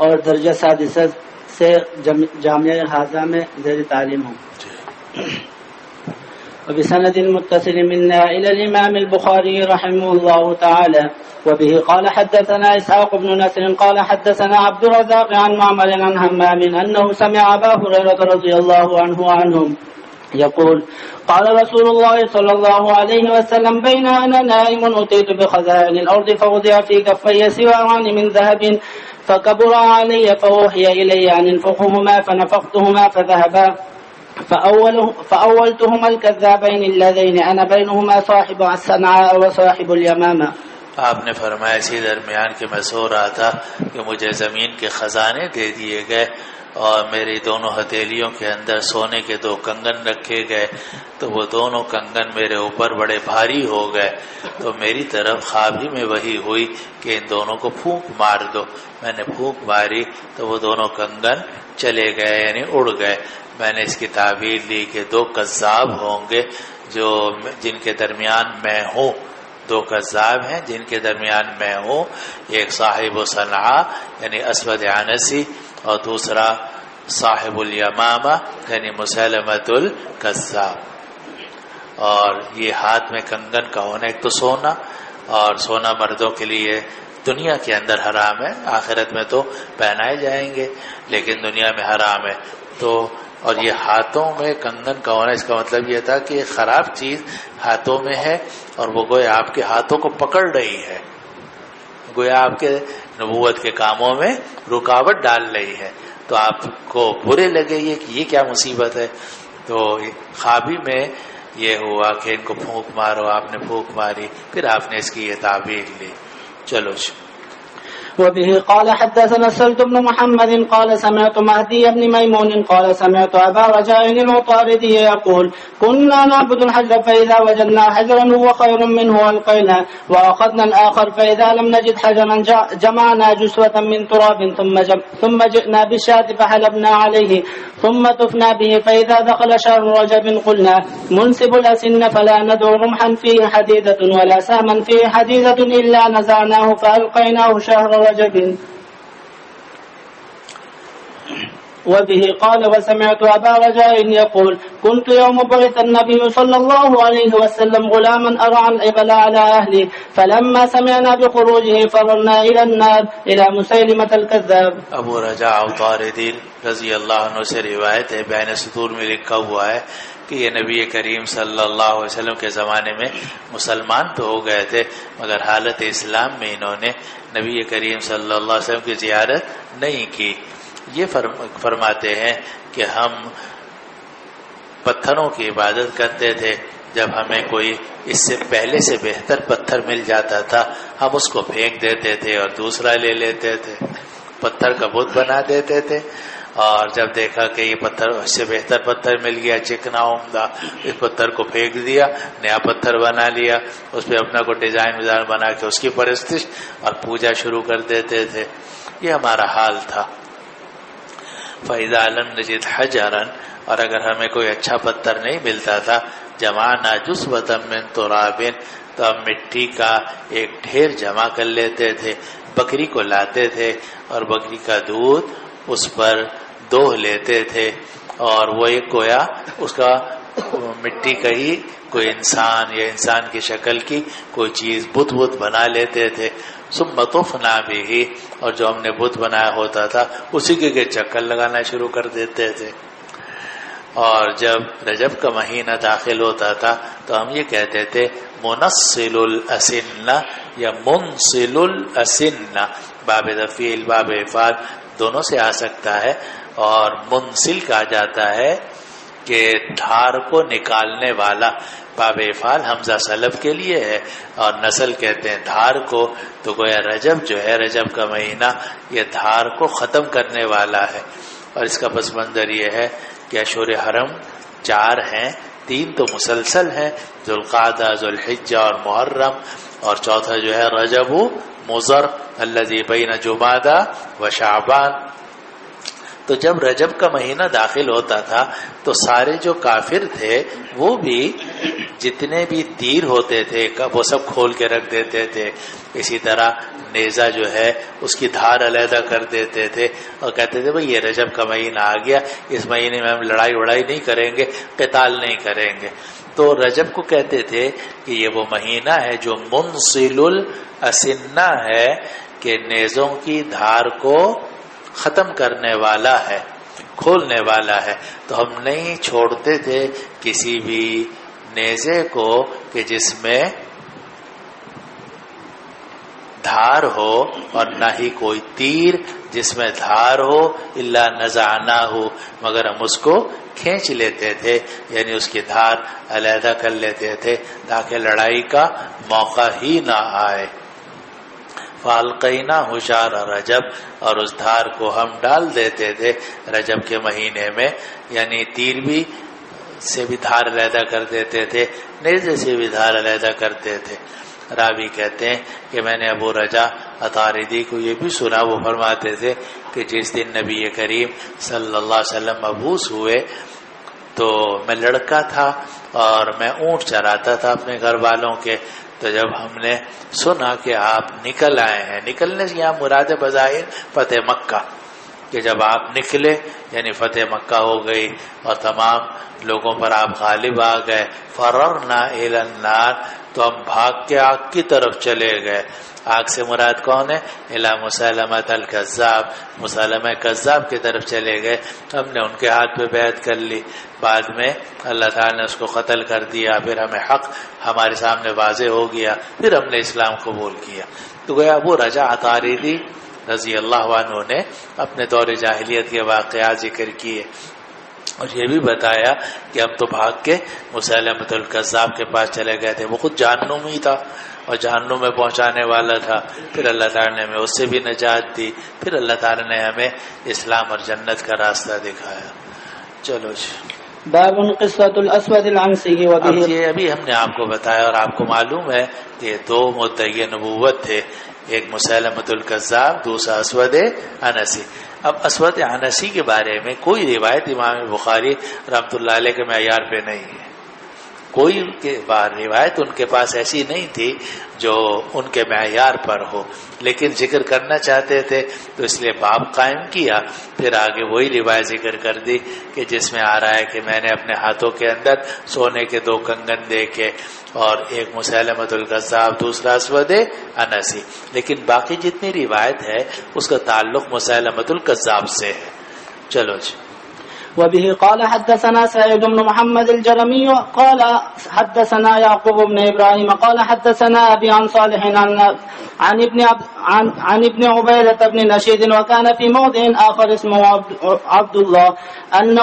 اور درجہ سادسہ سے جامعہ حاضہ میں زیر تعلیم ہوں. وبسند متصل منا إلى الإمام البخاري رحمه الله تعالى. وبه قال حدثنا إسحاق بن نصر قال حدثنا عبد الرزاق عن معمر عن همام أنه سمع أبا هريرة رضي الله عنهم يقول قال رسول الله صلى الله عليه وسلم بين أنا نائم أتيت بخزائن الأرض فوضع في كفي سواران من ذهب فكبر علي فأوحي إلي أن انفخهما فنفختهما فذهبا فأولتهما الكذابين اللذين أنا بينهما صاحب الصنعاء وصاحب اليمامة. آپ نے فرمایا اسی درمیان کہ میں سو رہا تھا کہ مجھے زمین کے خزانے دے دیے گئے اور میری دونوں ہتھیلیوں کے اندر سونے کے 2 کنگن رکھے گئے، تو وہ دونوں کنگن میرے اوپر بڑے بھاری ہو گئے. تو میری طرف خواب ہی میں وہی ہوئی کہ ان دونوں کو پھونک مار دو. میں نے پھونک ماری تو وہ دونوں کنگن چلے گئے، یعنی اڑ گئے. میں نے اس کی تعبیر لی کہ 2 کذاب ہوں گے جن کے درمیان میں ہوں. 2 کذاب ہیں جن کے درمیان میں ہوں، ایک صاحب صنعاء یعنی اسود عنسی اور دوسرا صاحب الیمامہ یعنی مسلمۃ الکذاب. اور یہ ہاتھ میں کنگن کا ہونا، ایک تو سونا، اور سونا مردوں کے لیے دنیا کے اندر حرام ہے، آخرت میں تو پہنائے جائیں گے لیکن دنیا میں حرام ہے. تو اور یہ ہاتھوں میں کنگن کا ہونا، اس کا مطلب یہ تھا کہ خراب چیز ہاتھوں میں ہے اور وہ گویا آپ کے ہاتھوں کو پکڑ رہی ہے، گویا آپ کے نبوت کے کاموں میں رکاوٹ ڈال رہی ہے. تو آپ کو برے لگے کہ یہ کیا مصیبت ہے. تو خوابی میں یہ ہوا کہ ان کو پھونک مارو، آپ نے پھونک ماری، پھر آپ نے اس کی یہ تعبیر لی. چلو. وبه قال حدثنا سلط بن محمد قال سمعت مهدي بن ميمون قال سمعت أبا رجاء العطاردي يقول كنا نعبد الحجر فإذا وجدنا حجرا هو خير منه ألقينا وأخذنا الآخر فإذا لم نجد حجرا جمعنا جسوة من تراب ثم جئنا بالشاة فحلبنا عليه ثم طفنا به فإذا دخل شهر رجب قلنا منسب الأسن فلا ندعو رمحا فيه حديدة ولا سهما فيه حديدة إلا نزعناه فألقيناه شهر رجب. وبه قال وسمعت أبا رجاء يقول كنت يوم بعث النبي صلى الله عليه وسلم غلاما أرعى الإبل على أهلي فلما سمعنا بخروجه فررنا إلى النار إلى مسيلمة الكذاب. ابو رجاء عطاردی رضی اللہ عنہ سے روایت ہے، بین سطور میں لکھا ہوا ہے کہ یہ نبی کریم صلی اللہ علیہ وسلم کے زمانے میں مسلمان تو ہو گئے تھے مگر حالت اسلام میں انہوں نے نبی کریم صلی اللہ علیہ وسلم کی زیارت نہیں کی. یہ فرماتے ہیں کہ ہم پتھروں کی عبادت کرتے تھے، جب ہمیں کوئی اس سے پہلے سے بہتر پتھر مل جاتا تھا ہم اس کو پھینک دیتے تھے اور دوسرا لے لیتے تھے، پتھر کا بت بنا دیتے تھے. اور جب دیکھا کہ یہ پتھر اس سے بہتر پتھر مل گیا، چکنا عمدہ، اس پتھر کو پھینک دیا، نیا پتھر بنا لیا، اس پہ اپنا کو ڈیزائن بنا کے اس کی پرستش اور پوجا شروع کر دیتے تھے. یہ ہمارا حال تھا. فَإِذَا لَمْ نَجِدْ حَجَرًا، اور اگر ہمیں کوئی اچھا پتھر نہیں ملتا تھا، جَمَعْنَا جُسْوَةً مِّن تُرَابٍ، تو ہم مٹی کا ایک ڈھیر جمع کر لیتے تھے، بکری کو لاتے تھے اور بکری کا دودھ اس پر دوہ لیتے تھے اور وہ ایک گویا اس کا مٹی کا ہی کوئی انسان یا انسان کی شکل کی کوئی چیز بت بنا لیتے تھے. ثم طفنا به، اور جو ہم نے بت بنایا ہوتا تھا اسی کے چکر لگانا شروع کر دیتے تھے. اور جب رجب کا مہینہ داخل ہوتا تھا تو ہم یہ کہتے تھے منصل الاسن یا منصل الاسن، باب تفعیل باب افعال دونوں سے آ سکتا ہے. اور منصل کہا جاتا ہے کہ دھار کو نکالنے والا، باب افعال حمزہ سلب کے لیے ہے اور نسل کہتے ہیں دھار کو. تو گویا رجب جو ہے، رجب کا مہینہ، یہ دھار کو ختم کرنے والا ہے. اور اس کا پس منظر یہ ہے کہ اشہر حرم 4 ہیں، 3 تو مسلسل ہیں، ذوالقعدہ، ذوالحجہ اور محرم، اور چوتھا جو ہے رجب مضر الذی بین جمادہ و شعبان. تو جب رجب کا مہینہ داخل ہوتا تھا تو سارے جو کافر تھے وہ بھی جتنے بھی تیر ہوتے تھے وہ سب کھول کے رکھ دیتے تھے. اسی طرح نیزہ جو ہے اس کی دھار علیحدہ کر دیتے تھے اور کہتے تھے بھئی یہ رجب کا مہینہ آ گیا، اس مہینے میں ہم لڑائی وڑائی نہیں کریں گے، قتال نہیں کریں گے. تو رجب کو کہتے تھے کہ یہ وہ مہینہ ہے جو منصل الاسنہ ہے، کہ نیزوں کی دھار کو ختم کرنے والا ہے، کھولنے والا ہے. تو ہم نہیں چھوڑتے تھے کسی بھی نیزے کو کہ جس میں دھار ہو، اور نہ ہی کوئی تیر جس میں دھار ہو، الا نزعناہ، مگر ہم اس کو کھینچ لیتے تھے، یعنی اس کی دھار علیحدہ کر لیتے تھے تاکہ لڑائی کا موقع ہی نہ آئے. فَأَلْقَيْنَاهُ شَهْرَ رجب، اور اس دھار کو ہم ڈال دیتے تھے رجب کے مہینے میں، یعنی تیر بھی سے بھی دھار علیحدہ کر دیتے تھے، نیزے سے بھی دھار علیحدہ کرتے تھے. راوی کہتے ہیں کہ میں نے ابو رجا عطاردی کو یہ بھی سنا، وہ فرماتے تھے کہ جس دن نبی کریم صلی اللہ علیہ وسلم مبعوث ہوئے تو میں لڑکا تھا اور میں اونٹ چراتا تھا اپنے گھر والوں کے. تو جب ہم نے سنا کہ آپ نکل آئے ہیں، نکلنے سے یہاں مراد بظاہر فتح مکہ، کہ جب آپ نکلے یعنی فتح مکہ ہو گئی اور تمام لوگوں پر آپ غالب آ گئے. فررنا الی النار، تو ہم بھاگ کے آگ کی طرف چلے گئے. آگ سے مراد کون ہے؟ الی مسلمہ الکذاب، مسلمہ کذاب کی طرف چلے گئے. ہم نے ان کے ہاتھ پہ بیعت کر لی، بعد میں اللہ تعالیٰ نے اس کو قتل کر دیا، پھر ہمیں حق ہمارے سامنے واضح ہو گیا، پھر ہم نے اسلام قبول کیا. تو گویا ابو رجا عطاردی رضی اللہ عنہ نے اپنے دور جاہلیت کے واقعات ذکر کیے اور یہ بھی بتایا کہ ہم تو بھاگ کے مسلمۃ الکذاب کے پاس چلے گئے تھے. وہ خود جہنمی تھا اور جہنم میں پہنچانے والا تھا، پھر اللہ تعالیٰ نے ہمیں اس سے بھی نجات دی، پھر اللہ تعالیٰ نے ہمیں اسلام اور جنت کا راستہ دکھایا. چلو جی، باب قصة الاسود العنسی. اب یہ ابھی ہم نے آپ کو بتایا اور آپ کو معلوم ہے کہ دو مدعی نبوت تھے، ایک مسلمۃ الکذاب، دوسرا اسود عنسی. اب اسود عنسی کے بارے میں کوئی روایت امام بخاری رحمۃ اللہ علیہ کے معیار پہ نہیں ہے. کوئی روایت ان کے پاس ایسی نہیں تھی جو ان کے معیار پر ہو، لیکن ذکر کرنا چاہتے تھے تو اس لیے باب قائم کیا. پھر آگے وہی روایت ذکر کر دی کہ جس میں آ رہا ہے کہ میں نے اپنے ہاتھوں کے اندر سونے کے 2 کنگن دیکھے، اور ایک مسلمۃ الکذاب، دوسرا اسود عنسی. لیکن باقی جتنی روایت ہے اس کا تعلق مسلمۃ الکذاب سے ہے. چلو جی. وبه قال حدثنا سعيد بن محمد الجرمي قال حدثنا يعقوب بن إبراهيم قال حدثنا أبي عن صالح عن ابن عبيدة بن نشيد وكان في موضع آخر اسمه عبد الله أن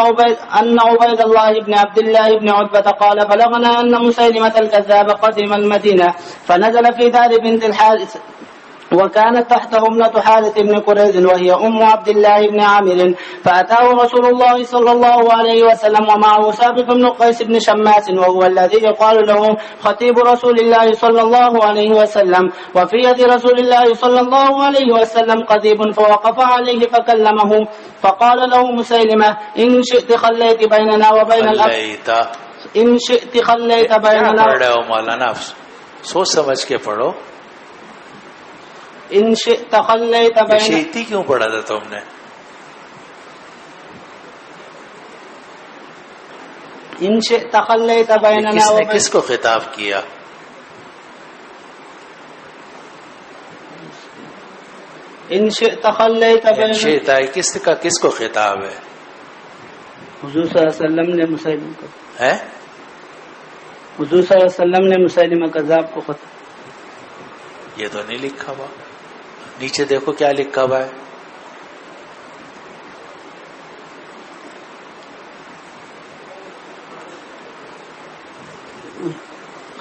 عبيد الله بن عبد الله بن عتبة قال بلغنا أن مسيلمة الكذاب قدم المدينة فنزل في دار بنت الحارث وكانت تحته ابنة حارث بن قريظ وهي عبد الله بن عامر فأتاه رسول الله صلى الله عليه وسلم ومعه ثابت بن قيس بن شماس وهو الذي يقال له خطيب رسول الله صلى الله عليه وسلم وفي يد رسول الله صلى الله عليه وسلم قضيب فوقف عليه فكلمه فقال له مسيلمة إن شئت خليت بيننا وبين إن شئت خليت بيننا. مولانا سوچ سمجھ کے پڑھو. ان شئت خليت بين شیتی کیوں پڑھا تھا تم نے؟ ان شئت خليت بيننا کس نے کس کو خطاب کیا؟ ان شئت خليت بيننا. شئت کس کو خطاب ہے؟ حضور صلی اللہ علیہ وسلم نے مسلم کو ہے، حضور صلی اللہ علیہ وسلم نے مسلمہ کذاب کو خطاب. یہ تو نہیں لکھا ہوا، نیچے دیکھو کیا لکھا ہوا ہے.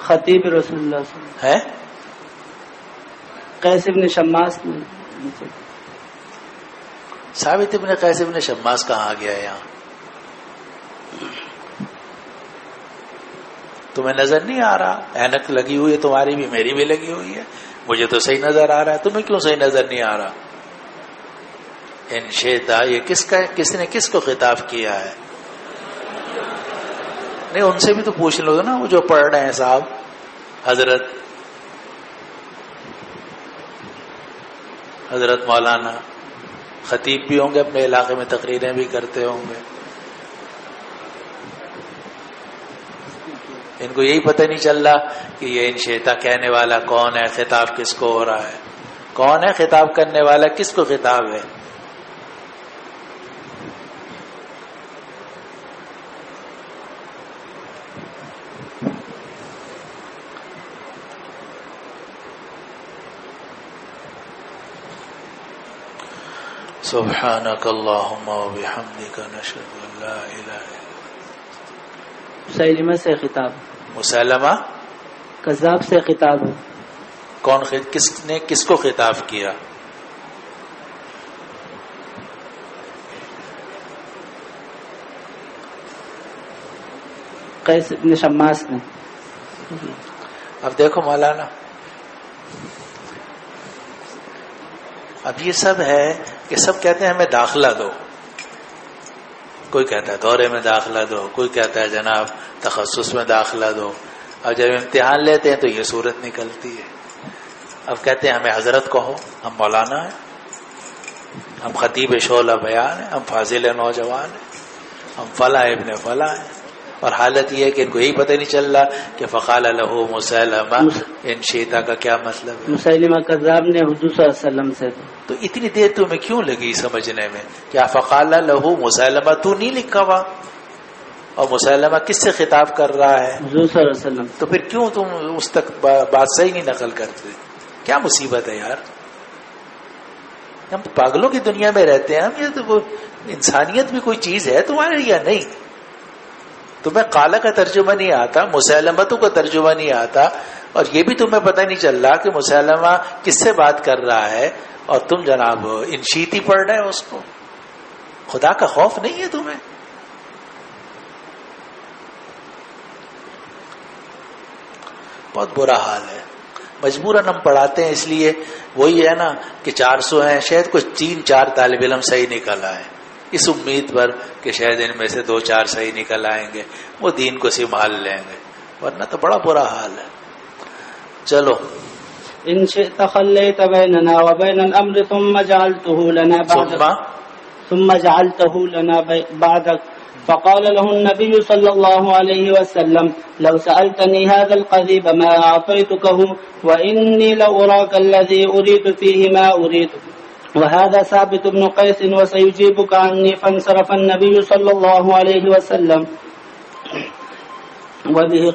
خطیب رسول اللہ صلی اللہ علیہ وسلم ہے قیس بن شماس. ثابت ابن قیس ابن شماس کہاں گیا ہے یہاں؟ تمہیں نظر نہیں آ رہا؟ اینک لگی ہوئی ہے تمہاری بھی، میری بھی لگی ہوئی ہے، مجھے تو صحیح نظر آ رہا ہے، تمہیں کیوں صحیح نظر نہیں آ رہا؟ ان شئتا یہ کس نے کس کو خطاب کیا ہے؟ نہیں ان سے بھی تو پوچھ لو نا، وہ جو پڑھ رہے ہیں صاحب، حضرت مولانا خطیب بھی ہوں گے، اپنے علاقے میں تقریریں بھی کرتے ہوں گے، ان کو یہی پتہ نہیں چل رہا کہ یہ ان شئتا کہنے والا کون ہے، خطاب کس کو ہو رہا ہے، کون ہے خطاب کرنے والا، کس کو خطاب ہے؟ سبحانک اللہم وبحمدک نشہد ان لا الہ الا مسیلمہ سے خطاب، مسلمہ کذاب سے خطاب ہے. کون کس نے کس کو خطاب کیا؟ قیس بن شماس نے. اب دیکھو مولانا، اب یہ سب ہے کہ سب کہتے ہیں ہمیں داخلہ دو، کوئی کہتا ہے دورے میں داخلہ دو، کوئی کہتا ہے جناب تخصص میں داخلہ دو. اب جب امتحان لیتے ہیں تو یہ صورت نکلتی ہے. اب کہتے ہیں ہمیں حضرت کہو، ہم مولانا ہیں، ہم خطیب شعلہ بیان ہیں، ہم فاضل نوجوان ہیں، ہم فلاں ابن فلاں ہیں، اور حالت یہ ہے کہ ان کو یہی پتہ نہیں چل رہا کہ فقال لہ مسیلمہ ان شئتا کا کیا مطلب ہے. مسیلمہ کذاب نے حضور صلی اللہ علیہ وسلم سے تو اتنی دیر تمہیں کیوں لگی سمجھنے میں کیا فقال لہ مسیلمہ تو نہیں لکھا ہوا، اور مسیلمہ کس سے خطاب کر رہا ہے؟ حضور صلی اللہ علیہ وسلم. تو پھر کیوں تم اس تک بات صحیح نہیں نقل کرتے؟ کیا مصیبت ہے یار، ہم پاگلوں کی دنیا میں رہتے ہیں ہم. یہ تو انسانیت بھی کوئی چیز ہے تمہارے یا نہیں؟ تمہیں قال کا ترجمہ نہیں آتا، مسیلمہ کا ترجمہ نہیں آتا، اور یہ بھی تمہیں پتہ نہیں چل رہا کہ مسیلمہ کس سے بات کر رہا ہے، اور تم جناب انشیتی پڑھ رہے ہو اس کو. خدا کا خوف نہیں ہے تمہیں؟ بہت برا حال ہے. مجبوراً ہم پڑھاتے ہیں، اس لیے وہی ہے نا کہ 400 ہیں، شاید کچھ 3-4 طالب علم صحیح نکل آئے، اس امید پر کہ شاید ان میں سے 2-4 صحیح نکل آئیں گے، وہ دین کو سنبھال لیں گے، ورنہ تو بڑا برا حال ہے. چلو ان شئت خلیت بیننا وبین الامر ثم جعلته لنا بعدك فقال له النبي صلى الله عليه وسلم لو سألتني هذا القذيب ما أعطيتكه وإني لأراك الذي أريد فيه ما أريد. وهذا ثابت بن قيس وسيجيبك عني. فانصرف النبي صلى الله عليه وسلم. وبه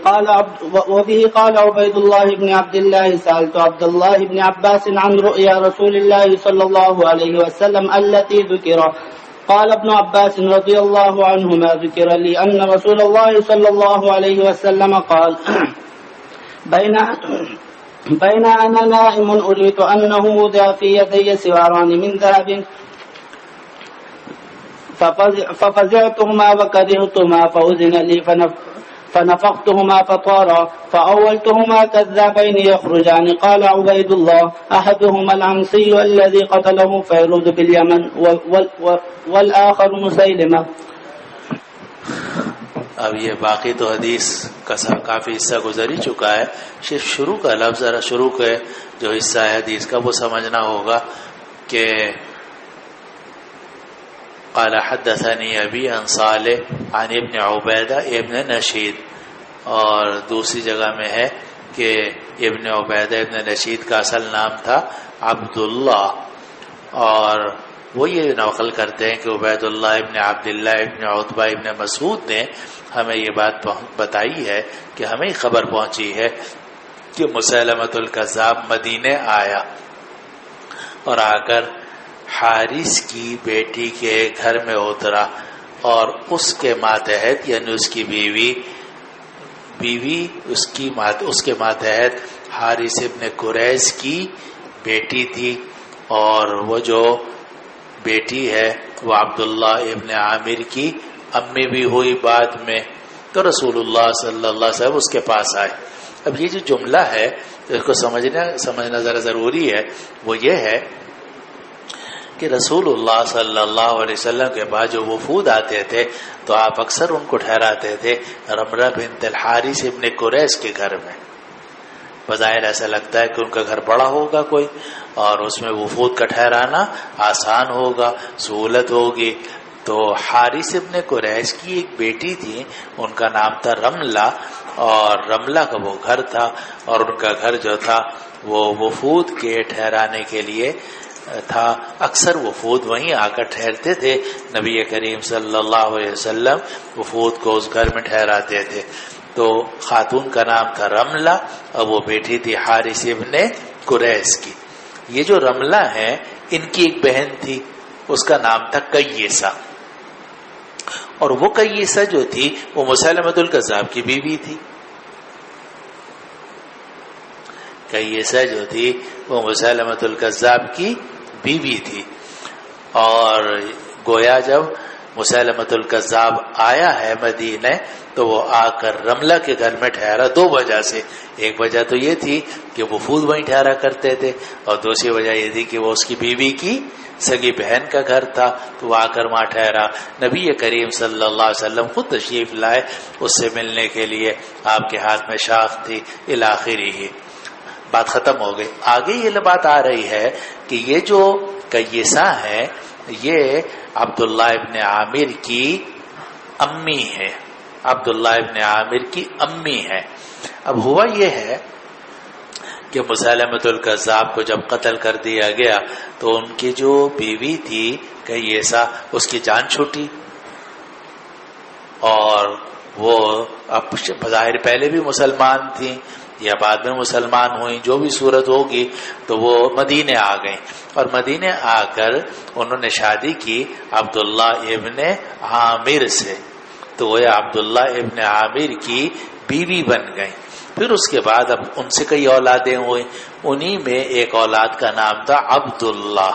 قال عبيد الله بن عبد الله سألت عبد الله بن عباس عن رؤيا رسول الله صلى الله عليه وسلم التي ذكر. قال ابن عباس رضي الله عنهما ذكر لي أن رسول الله صلى الله عليه وسلم قال بين أنا نائم أريد أنه وضع في يدي سواران من ذهب ففزعتهما وكرهتهما فأذن لي فنفختهما فطارا فأولتهما كذابين يخرجان. قال عبيد الله أحدهما العنسي الذي قتله فيرود باليمن والآخر مسيلمة. اب یہ باقی تو حدیث کا کافی حصہ گزر ہی چکا ہے، صرف شروع کا لفظ ذرا شروع کے جو حصہ ہے حدیث کا وہ سمجھنا ہوگا کہ قال حدثني ابی عن صالح عن ابن عبیدہ ابن نشید، اور دوسری جگہ میں ہے کہ ابن عبیدہ ابن نشید کا اصل نام تھا عبداللہ، اور وہ یہ نقل کرتے ہیں کہ عبید اللہ ابن عبداللہ ابن عتبہ ابن مسعود نے ہمیں یہ بات بتائی ہے کہ ہمیں خبر پہنچی ہے کہ مسیلمۃ الکذاب مدینے آیا اور آ کر حارث کی بیٹی کے گھر میں اترا، اور اس کے ماتحت یعنی اس کی بیوی اس کے ماتحت حارث ابن قریظ کی بیٹی تھی، اور وہ جو بیٹی ہے وہ عبداللہ ابن عامر کی امی بھی ہوئی بعد میں. تو رسول اللہ صلی اللہ علیہ وسلم اس کے پاس آئے. اب یہ جو جملہ ہے اس کو سمجھنا ذرا ضروری ہے، وہ یہ ہے کہ رسول اللہ صلی اللہ علیہ وسلم کے بعد جو وفود آتے تھے تو آپ اکثر ان کو ٹھہراتے تھے رملہ بنت الحارث ابن قریش کے گھر میں. بظاہر ایسا لگتا ہے کہ ان کا گھر بڑا ہوگا کوئی اور اس میں وفود کا ٹھہرانا آسان ہوگا, سہولت ہوگی. تو حارث ابن قریش کی ایک بیٹی تھی, ان کا نام تھا رملہ, اور رملہ کا وہ گھر تھا اور ان کا گھر جو تھا وہ وفود کے ٹھہرانے کے لیے تھا. اکثر وفود وہیں آ کر ٹھہرتے تھے. نبی کریم صلی اللہ علیہ وسلم وفود کو اس گھر میں ٹھہراتے تھے. تو خاتون کا نام تھا رملہ اور وہ بیٹی تھی حارث ابن قریش کی. یہ جو رملہ ہیں ان کی ایک بہن تھی, اس کا نام تھا قیسہ, اور وہ قیسہ جو تھی وہ مسلمۃ الکذاب کی بیوی تھی. قیسہ جو تھی وہ مسلمۃ الکذاب کی بیوی تھی. اور گویا جب مسلمۃ الکذاب آیا ہے مدینہ تو وہ آ کر رملہ کے گھر میں ٹھہرا دو وجہ سے. ایک وجہ تو یہ تھی کہ وفود وہیں ٹھہرا کرتے تھے, اور دوسری وجہ یہ تھی کہ وہ اس کی بیوی کی سگی بہن کا گھر تھا تو وہ آ کر وہاں ٹھہرا. نبی کریم صلی اللہ علیہ وسلم خود تشریف لائے اس سے ملنے کے لیے. آپ کے ہاتھ میں شاخ تھی. الاخری ہی بات ختم ہو گئی. آگے یہ بات آ رہی ہے کہ یہ جو قیسہ ہے یہ عبداللہ ابن عامر کی امی ہے. عبداللہ ابن عامر کی امی ہے. اب ہوا یہ ہے کہ مسلمۃ الکذاب کو جب قتل کر دیا گیا تو ان کی جو بیوی تھی قیسہ اس کی جان چھوٹی, اور وہ اب بظاہر پہلے بھی مسلمان تھیں یا بعد میں مسلمان ہوئیں, جو بھی صورت ہوگی, تو وہ مدینے آ گئیں. اور مدینے آ کر انہوں نے شادی کی عبداللہ ابن عامر سے, تو وہ عبداللہ ابن عامر کی بیوی بن گئیں. پھر اس کے بعد اب ان سے کئی اولادیں ہوئیں, انہی میں ایک اولاد کا نام تھا عبداللہ.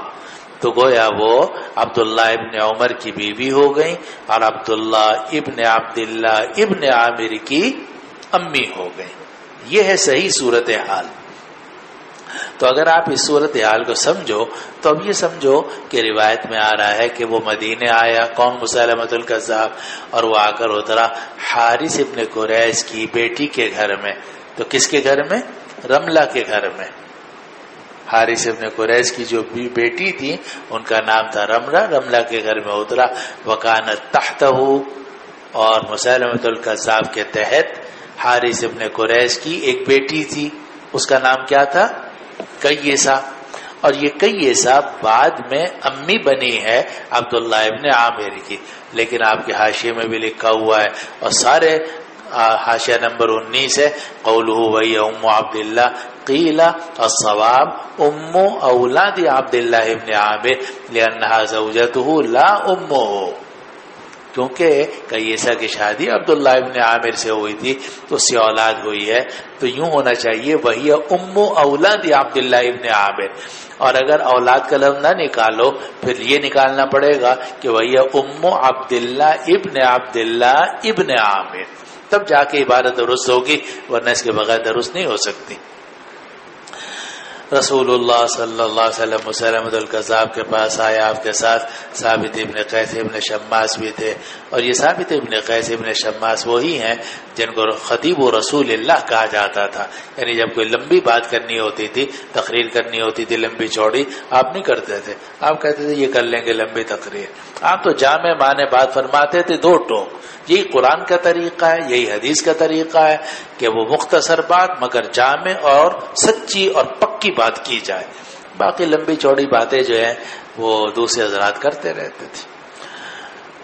تو گویا وہ عبداللہ ابن عمر کی بیوی ہو گئیں اور عبداللہ ابن عبداللہ ابن عامر کی امی ہو گئیں. یہ ہے صحیح صورتحال. تو اگر آپ اس صورتحال کو سمجھو تو اب یہ سمجھو کہ روایت میں آ رہا ہے کہ وہ مدینے آیا کون مسلمۃ الکذاب, اور وہ آ کر اترا حارث ابن قریش کی بیٹی کے گھر میں. تو کس کے گھر میں؟ رملہ کے گھر میں. حارث ابن قریش کی جو بیٹی تھی ان کا نام تھا رملہ. رملہ کے گھر میں اترا. وکانت تحتہ, اور مسلمۃ الکذاب کے تحت حارث ابن قریش کی ایک بیٹی تھی, اس کا نام کیا تھا؟ قیسہ. اور یہ قیسہ بعد میں امی بنی ہے عبداللہ ابن عامر کی. لیکن آپ کے حاشیے میں بھی لکھا ہوا ہے, اور سارے حاشیہ نمبر 19 ہے, قولہ وہی ام عبداللہ قیل الصواب ام اولاد عبداللہ ابن عامر لانہا زوجتہ لا امہ, کیونکہ قیسہ کی شادی عبداللہ ابن عامر سے ہوئی تھی تو اس سے اولاد ہوئی ہے. تو یوں ہونا چاہیے وہی ام اولاد عبداللہ ابن عامر, اور اگر اولاد کا لفظ نہ نکالو پھر یہ نکالنا پڑے گا کہ وہی ام عبداللہ ابن عامر, تب جا کے عبارت درست ہوگی, ورنہ اس کے بغیر درست نہیں ہو سکتی. رسول اللہ صلی اللہ علیہ وسلم مسلمۃ الکذاب کے پاس آیا. آپ کے ساتھ ثابت ابن قیس ابن شماس بھی تھے, اور یہ ثابت ابن قیس ابن شماس وہی ہیں جن کو خطیب و رسول اللہ کہا جاتا تھا. یعنی جب کوئی لمبی بات کرنی ہوتی تھی, تقریر کرنی ہوتی تھی لمبی چوڑی, آپ نہیں کرتے تھے. آپ کہتے تھے یہ کر لیں گے لمبی تقریر. آپ تو جامع معنی بات فرماتے تھے, دو ٹوک. یہی قرآن کا طریقہ ہے, یہی حدیث کا طریقہ ہے کہ وہ مختصر بات مگر جامع اور سچی اور پکی بات کی جائے. باقی لمبی چوڑی باتیں جو ہیں وہ دوسرے حضرات کرتے رہتے تھے.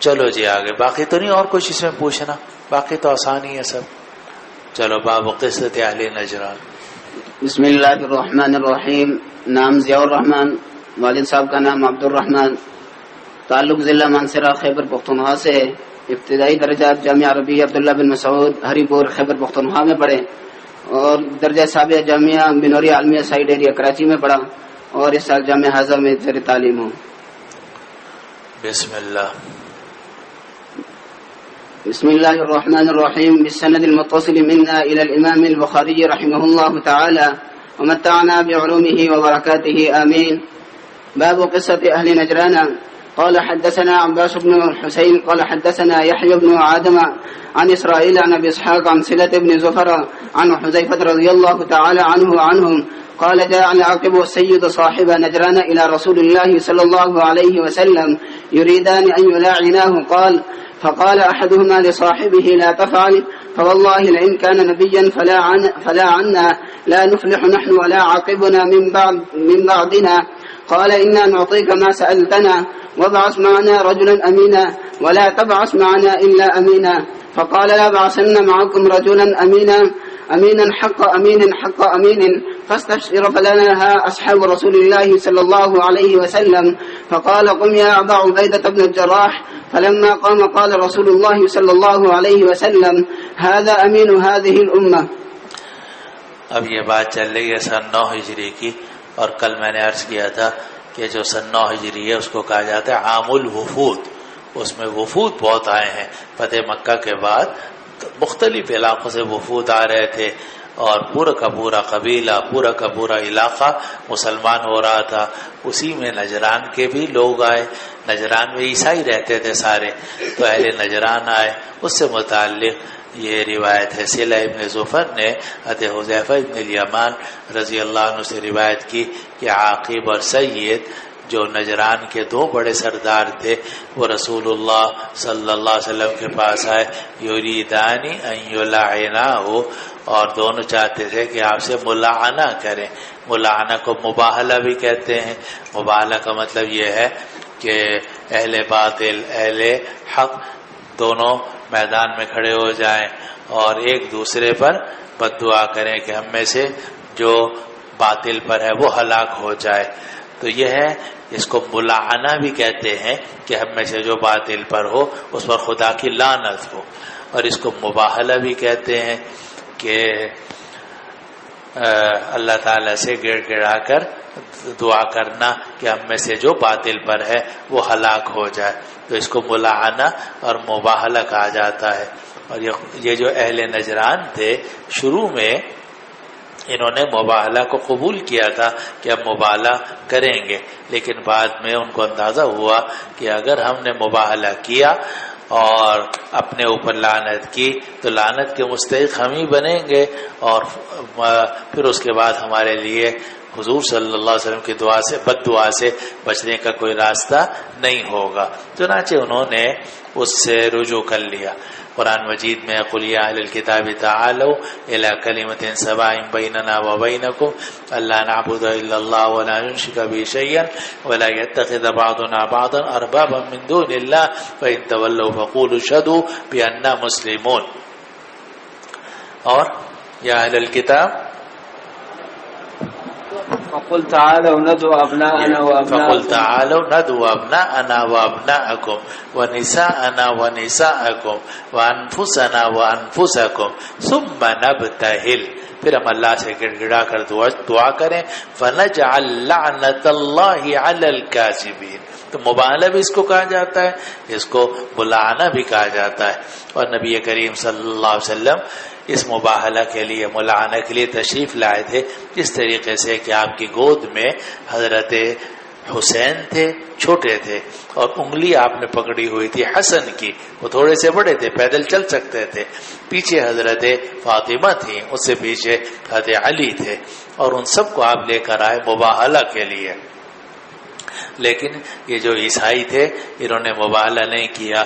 چلو جی آگے. باقی تو نہیں اور کچھ اس میں پوچھنا, باقی تو آسان ہی ہے سب. چلو باب قصۃ اہل نجران. بسم اللہ الرحمن الرحیم. نام ضیاء الرحمن, والد صاحب کا نام عبد الرحمن, تعلق ضلع مانسرہ خیبر پختونخوا سے. ابتدائی درجات جامعہ عربیہ عبداللہ بن مسعود ہری پور خیبر پختونخوا میں پڑھے, اور درجہ ثابت جامعہ بنوری عالمیہ سائیڈ ایریا کراچی میں پڑھا, اور اس سال جامعہ حاضر میں زیر تعلیم ہوں. بسم اللہ. بسم اللہ الرحمن الرحیم. بالسند المتصل منا الى الامام البخاری رحمہ اللہ تعالی ومتعنا بعلومه وبرکاته آمین. باب قصة أهل نجران. قال حدثنا عباس بن الحسين قال حدثنا يحيى بن آدم عن إسرائيل عن أبي إسحاق عن صلة بن زفر عن حذيفة رضي الله تعالى عنه وعنهم قال جاء العاقب والسيد صاحب نجران إلى رسول الله صلى الله عليه وسلم يريدان أن يلاعناه. قال فقال أحدهما لصاحبه لا تفعل فوالله لئن كان نبيا فلا عنا لا نفلح نحن ولا عاقبنا من بعدنا. قال إنا نعطيك ما سألتنا وابعث معنا رجلا أمينا ولا تبعث معنا إلا أمينا. فقال لا بعثن معكم رجلا أمينا حق أمين فاستشر فلناها أصحاب رسول الله صلى الله عليه وسلم. فقال قم يا أبا عبيدة بن الجراح. فلما قام قال رسول الله صلى الله عليه وسلم هذا أمين هذه الأمة. اب یہ بات چل رہی ہے سن 9 ہجری کی، اور کل میں نے عرض کیا تھا کہ جو سن 9 ہجری ہے اس کو کہا جاتا ہے عام الوفود. اس میں وفود بہت آئے ہیں. فتح مکہ کے بعد مختلف علاقوں سے وفود آ رہے تھے، اور پورا کا پورا قبیلہ، پورا کا پورا علاقہ مسلمان ہو رہا تھا. اسی میں نجران کے بھی لوگ آئے. نجران میں عیسائی رہتے تھے سارے، تو اہل نجران آئے. اس سے متعلق یہ روایت ہے. صلہ ابن زفر نے حضرت حذیفہ ابن الیمان رضی اللہ عنہ سے روایت کی کہ عاقب اور سید جو نجران کے 2 بڑے سردار تھے، وہ رسول اللہ صلی اللہ علیہ وسلم کے پاس آئے یریدانی ان یلعناه، اور دونوں چاہتے تھے کہ آپ سے ملاعنہ کریں. ملاعنہ کو مباہلہ بھی کہتے ہیں. مباہلہ کا مطلب یہ ہے کہ اہل باطل اہل حق دونوں میدان میں کھڑے ہو جائیں اور ایک دوسرے پر بد دعا کریں کہ ہم میں سے جو باطل پر ہے وہ ہلاک ہو جائے. تو یہ ہے، اس کو ملاعنہ بھی کہتے ہیں کہ ہم میں سے جو باطل پر ہو اس پر خدا کی لعنت ہو. اور اس کو مباہلہ بھی کہتے ہیں کہ اللہ تعالیٰ سے گڑ گڑا کر دعا کرنا کہ ہم میں سے جو باطل پر ہے وہ ہلاک ہو جائے. تو اس کو ملاعنہ اور مباہلہ کہا جاتا ہے. اور یہ جو اہل نجران تھے شروع میں انہوں نے مباہلہ کو قبول کیا تھا کہ ہم مباہلہ کریں گے، لیکن بعد میں ان کو اندازہ ہوا کہ اگر ہم نے مباہلہ کیا اور اپنے اوپر لعنت کی تو لعنت کے مستحق ہم ہی بنیں گے، اور پھر اس کے بعد ہمارے لیے حضور صلی اللہ علیہ وسلم کی دعا سے بد دعا سے بچنے کا کوئی راستہ نہیں ہوگا. چنانچہ انہوں نے اس سے رجوع کر لیا. قرآن مجید میں قل یا اہل الکتاب تعالوا الی کلمۃ سواء بیننا وبینکم الا نعبد الا اللہ ولا نشرک به شیئا ولا يتخذ بعضنا بعضا اربابا من دون اللہ فإن تولوا فقولوا اشهدوا بأننا مسلمون. اور یا اہل الکتاب فقل تعالوا ندعو أبناءنا وأبناءكم ونساءنا ونساءكم وأنفسنا وأنفسكم ثم نبتهل، پھر ہم اللہ سے گڑ گڑا کر دعا کریں فنجعل لعنت اللہ علی الکاذبین. تو مباہلہ بھی اس کو کہا جاتا ہے، اس کو ملاعنہ بھی کہا جاتا ہے. اور نبی کریم صلی اللہ علیہ وسلم اس مباہلہ کے لیے، ملاعنہ کے لیے تشریف لائے تھے، جس طریقے سے کہ آپ کی گود میں حضرت حسین تھے، چھوٹے تھے، اور انگلی آپ نے پکڑی ہوئی تھی حسن کی، وہ تھوڑے سے بڑے تھے، پیدل چل سکتے تھے. پیچھے حضرت فاطمہ تھیں، اس سے پیچھے حضرت علی تھے، اور ان سب کو آپ لے کر آئے مباہلہ کے لیے. لیکن یہ جو عیسائی تھے انہوں نے مباہلہ نہیں کیا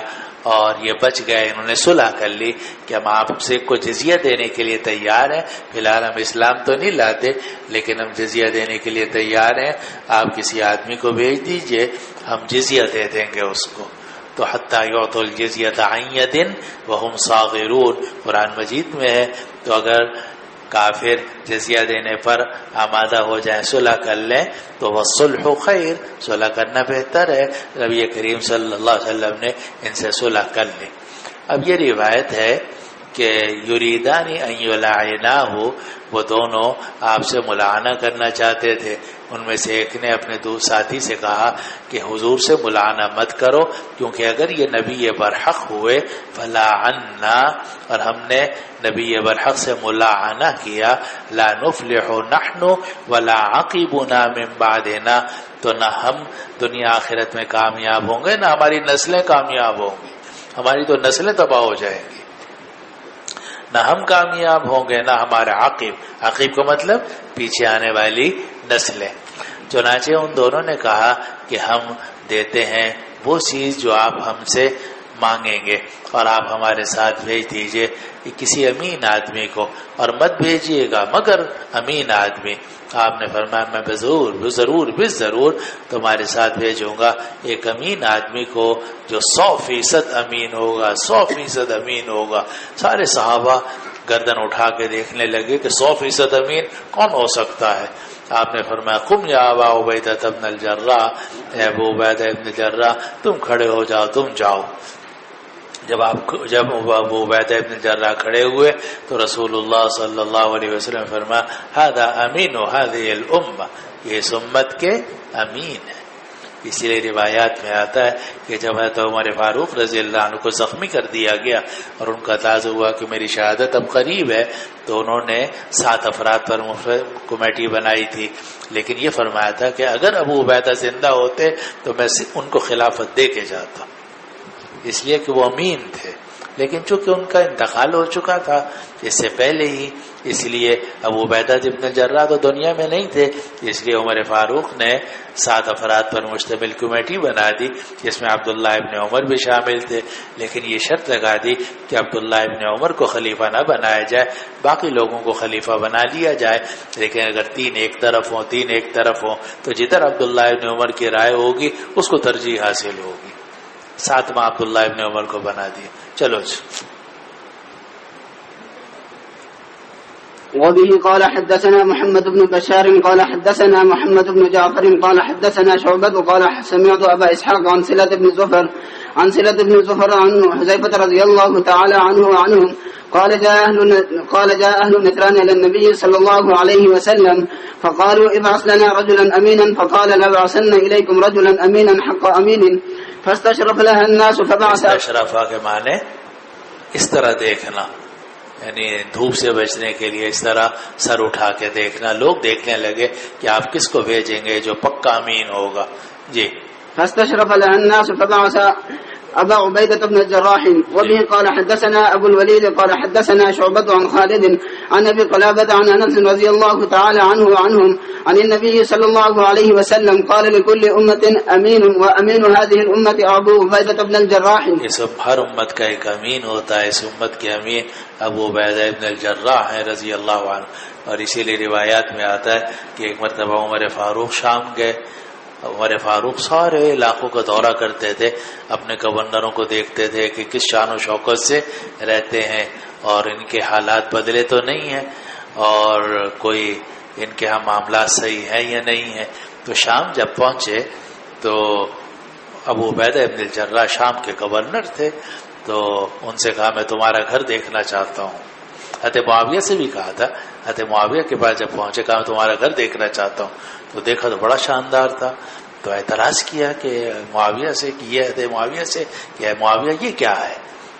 اور یہ بچ گئے. انہوں نے صلح کر لی کہ ہم آپ سے کو جزیہ دینے کے لیے تیار ہیں، فی الحال ہم اسلام تو نہیں لاتے لیکن ہم جزیہ دینے کے لیے تیار ہیں، آپ کسی آدمی کو بھیج دیجئے، ہم جزیہ دے دیں گے اس کو. تو حتی یعطوا الجزیۃ عن ید وهم صاغرون قرآن مجید میں ہے. تو اگر کافر جزیہ دینے پر آمادہ ہو جائیں، صلح کر لیں تو والصلح خیر، صلح کرنا بہتر ہے. نبی کریم صلی اللہ علیہ وسلم نے ان سے صلح کر لی. اب یہ روایت ہے کہ یریدانی ان یلعناہ، وہ دونوں آپ سے ملعنہ کرنا چاہتے تھے. ان میں سے ایک نے اپنے ساتھی سے کہا کہ حضور سے ملعنہ مت کرو، کیونکہ اگر یہ نبی برحق ہوئے فلعنا، اور ہم نے نبی برحق سے ملعنہ کیا، لا نفلح نحن ولا عقبنا من بعدنا، تو نہ ہم دنیا آخرت میں کامیاب ہوں گے، نہ ہماری نسلیں کامیاب ہوں گی. ہماری تو نسلیں تباہ ہو جائیں گی، نہ ہم کامیاب ہوں گے نہ ہمارے عقیب. عقیب کا مطلب پیچھے آنے والی نسلیں. چنانچہ ان دونوں نے کہا کہ ہم دیتے ہیں وہ چیز جو آپ ہم سے مانگیں گے، اور آپ ہمارے ساتھ بھیج دیجئے کسی امین آدمی کو، اور مت بھیجیے گا مگر امین آدمی. آپ نے فرمایا میں ضرور تمہارے ساتھ بھیجوں گا ایک امین آدمی کو جو 100% امین ہوگا، 100% امین ہوگا. سارے صحابہ گردن اٹھا کے دیکھنے لگے کہ 100% امین کون ہو سکتا ہے. آپ نے فرمایا قم یا ابا عبیدہ بن الجراح، اے ابو عبیدہ بن جراح تم کھڑے ہو جاؤ، تم جاؤ. جب ابو عبیدہ بن جراح کھڑے ہوئے تو رسول اللہ صلی اللہ علیہ وسلم فرمایا ھذا امین ھذہ الامہ، یہ اس امت کے امین ہے. اسی لیے روایات میں آتا ہے کہ جب حضرت عمر فاروق رضی اللہ عنہ کو زخمی کر دیا گیا اور ان کا اندازہ ہوا کہ میری شہادت اب قریب ہے، تو انہوں نے 7 افراد پر کمیٹی بنائی تھی، لیکن یہ فرمایا تھا کہ اگر ابو عبیدہ زندہ ہوتے تو میں ان کو خلافت دے کے جاتا، اس لیے کہ وہ امین تھے. لیکن چونکہ ان کا انتقال ہو چکا تھا اس سے پہلے ہی، اس لیے ابو عبیدہ ابن الجراح تو دنیا میں نہیں تھے، اس لیے عمر فاروق نے 7 افراد پر مشتمل کمیٹی بنا دی جس میں عبداللہ ابن عمر بھی شامل تھے. لیکن یہ شرط لگا دی کہ عبداللہ ابن عمر کو خلیفہ نہ بنایا جائے، باقی لوگوں کو خلیفہ بنا لیا جائے. لیکن اگر 3 ایک طرف ہوں تو جدھر عبداللہ ابن عمر کی رائے ہوگی اس کو ترجیح حاصل ہوگی. 7واں عبداللہ ابن عمر کو بنا دیا. چلو جی. وبه قال حدثنا محمد بن بشار قال حدثنا محمد بن جعفر قال حدثنا شعبة قال سمعت أبا إسحاق عن صلة بن زفر عن حذيفة رضي الله تعالى عنه وعنهم قال جاء أهل نجران إلى النبي صلى الله عليه وسلم فقالوا ابعث لنا رجلا أمينا فقال لابعثن إليكم رجلا أمينا حق أمين فاستشرف لها الناس فبعث. استشرفا کے معنی اس طرح دیکھنا، یعنی دھوپ سے بچنے کے لیے اس طرح سر اٹھا کے دیکھنا. لوگ دیکھنے لگے کہ آپ کس کو بھیجیں گے جو پکا امین ہوگا. جی. فاستشرف لها الناس فبعث أبا عبيدة بن الجراح. وبه قال حدثنا أبو الوليد قال حدثنا شعبة عن خالد عن أبي قلابة عن أنس رضي الله تعالى عنه وعنهم عن النبي صلى الله عليه وسلم قال لكل أمة أمين وأمين هذه الأمة أبو عبيدة بن الجراح. اس ہر امت کا ایک امین ہوتا ہے، اس امت کے امین ابو عبیدہ ابن الجراح ہیں رضی اللہ عنہ. اور اسی لیے روایات میں آتا ہے کہ ایک مرتبہ عمر فاروق شام گئے. عمر فاروق سارے علاقوں کا دورہ کرتے تھے، اپنے گورنروں کو دیکھتے تھے کہ کس شان و شوکت سے رہتے ہیں اور ان کے حالات بدلے تو نہیں ہیں اور کوئی ان کے ہاں معاملات صحیح ہیں یا نہیں ہیں. تو شام جب پہنچے تو ابو عبیدہ ابن الجراح شام کے گورنر تھے، تو ان سے کہا میں تمہارا گھر دیکھنا چاہتا ہوں. حضرت معاویہ سے بھی کہا تھا، حضرت معاویہ کے پاس جب پہنچے کہا میں تمہارا گھر دیکھنا چاہتا ہوں. تو دیکھا تو بڑا شاندار تھا. تو اعتراض کیا کہ معاویہ سے کہ معاویہ یہ کیا ہے؟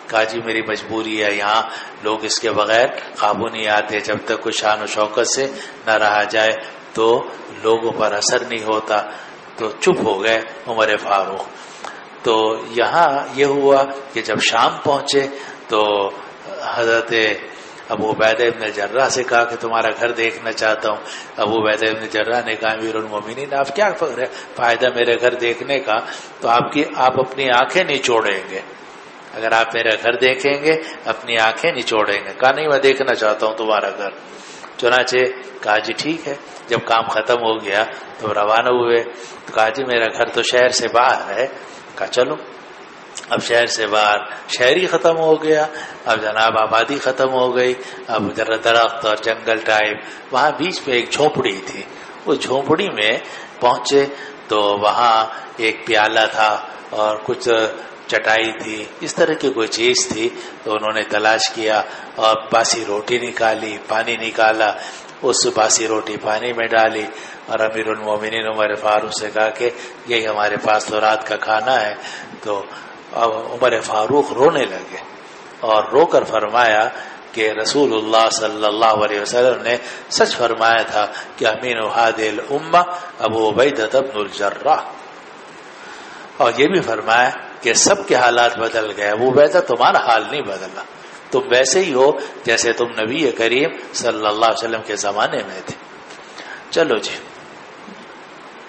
کہا جی میری مجبوری ہے، یہاں لوگ اس کے بغیر قابو نہیں آتے. جب تک کوئی شان و شوکت سے نہ رہا جائے تو لوگوں پر اثر نہیں ہوتا. تو چپ ہو گئے عمر فاروق. تو یہاں یہ ہوا کہ جب شام پہنچے تو حضرت ابو عبیدہ ابن الجراح سے کہا کہ تمہارا گھر دیکھنا چاہتا ہوں. ابو عبیدہ ابن الجراح نے کہا امیر المومنین آپ کیا فائدہ میرے گھر دیکھنے کا، تو آپ اپنی آنکھیں نچوڑیں گے. اگر آپ میرا گھر دیکھیں گے اپنی آنکھیں نچوڑیں گے. کہا نہیں میں دیکھنا چاہتا ہوں تمہارا گھر. چنانچہ کہا جی ٹھیک ہے. جب کام ختم ہو گیا تو روانہ ہوئے. تو کہا جی میرا گھر تو شہر سے باہر ہے. کہا چلو. اب شہر سے باہر شہری ختم ہو گیا، اب جناب آبادی ختم ہو گئی، اب ذرا درخت اور جنگل ٹائپ. وہاں بیچ پہ ایک جھونپڑی تھی. وہ جھونپڑی میں پہنچے تو وہاں ایک پیالہ تھا اور کچھ چٹائی تھی، اس طرح کی کوئی چیز تھی تو انہوں نے تلاش کیا اور باسی روٹی نکالی، پانی نکالا، اس باسی روٹی پانی میں ڈالی اور امیر المومنین عمر فاروق سے کہا کہ یہی ہمارے پاس تو رات کا کھانا ہے. تو اب عمر فاروق رونے لگے اور رو کر فرمایا کہ رسول اللہ صلی اللہ علیہ وسلم نے سچ فرمایا تھا کہ امین هذه الامہ ابو عبیدہ بن الجراح، اور یہ بھی فرمایا کہ سب کے حالات بدل گئے، ابو عبیدہ تمہارا حال نہیں بدلا، تم ویسے ہی ہو جیسے تم نبی کریم صلی اللہ علیہ وسلم کے زمانے میں تھے. چلو جی.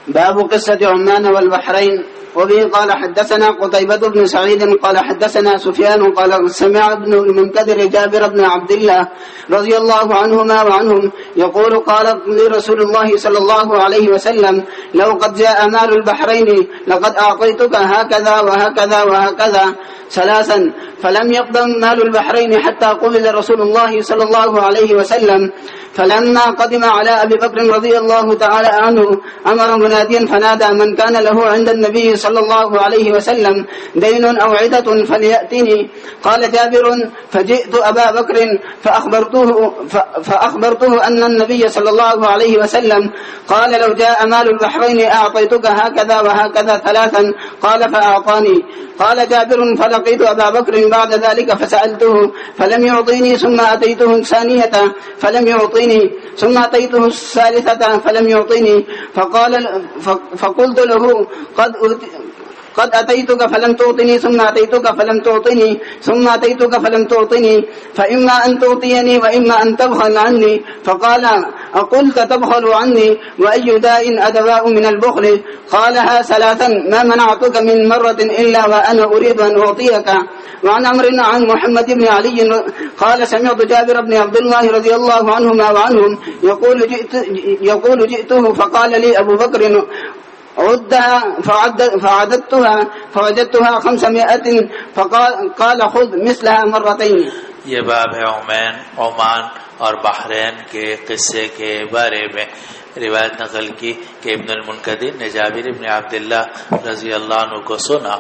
باب قصة عمان والبحرين. وبه قال حدثنا قتيبة بن سعيد قال حدثنا سفيان قال سمع ابن المنكدر جابر بن عبد الله رضي الله عنهما وعنهم يقول قال لرسول الله صلى الله عليه وسلم لو قد جاء مال البحرين لقد أعطيتك هكذا وهكذا وهكذا ثلاثا فلم يقدم مال البحرين حتى قبل رسول الله صلى الله عليه وسلم. فلما قدم على أبي بكر رضي الله تعالى عنه أمر مناديا فنادى من كان له عند النبي صلى الله عليه وسلم دين أو عدة فليأتني. قال جابر فجئت أبا بكر فأخبرته أن النبي صلى الله عليه وسلم قال لو جاء مال البحرين أعطيتك هكذا وهكذا ثلاثا. قال فأعطاني. قال جابر فلقيت أبا بكر بعد ذلك فسألته فلم يعطيني ثم أتيته الثانية فلم يعطيني ثم أتيته الثالثة فلم يعطيني فقلت له قد أتيتك فلم تعطني ثم أتيتك فلم تعطني ثم أتيتك فلم تعطني فإما أن تعطيني وإما أن تبخل عني. فقال أقلت تبخل عني وأي داء أدواء من البخل؟ قالها ثلاثا ما منعتك من مرة إلا وأنا أريد أن أعطيك. وعن عمرو عن محمد بن علي قال سمعت جابر بن عبد الله رضي الله عنهما وعنهم يقول جئته فقال لي أبو بكر عدها فعددتها فوجدتها 500 فقال خذ مثلها مرتين. یہ باب ہے عمان اور بحرین کے قصے کے بارے میں. روایت نقل کی کہ ابن المنکدر نے جابر ابن عبداللہ رضی اللہ عنہ کو سنا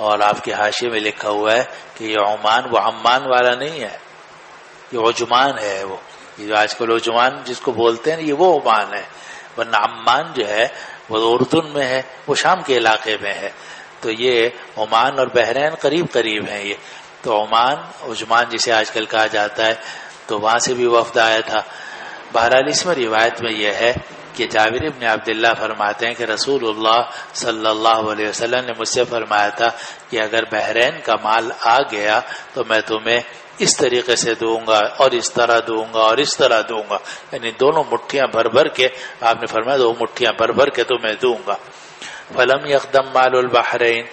اور آپ کے حاشیے میں لکھا ہوا ہے کہ یہ عمان وہ عمان والا نہیں ہے، یہ عجمان ہے. وہ یہ جو آج کل عجمان جس کو بولتے ہیں یہ وہ عمان ہے، ورنہ عمان جو ہے وہ اردن میں ہے، وہ شام کے علاقے میں ہے. تو یہ عمان اور بحرین قریب قریب ہیں. یہ تو عجمان جسے آج کل کہا جاتا ہے، تو وہاں سے بھی وفد آیا تھا. بہرحال اس میں روایت میں یہ ہے کہ جابر ابن عبداللہ فرماتے ہیں کہ رسول اللہ صلی اللہ علیہ وسلم نے مجھ سے فرمایا تھا کہ اگر بحرین کا مال آ گیا تو میں تمہیں اس طریقے سے دوں گا اور اس طرح دوں گا اور اس طرح دوں گا، یعنی دونوں مٹھیاں بھر بھر کے آپ نے فرمایا 2 مٹھیاں بھر بھر کے تمہیں دوں گا. فلم یقدم مال البحرین،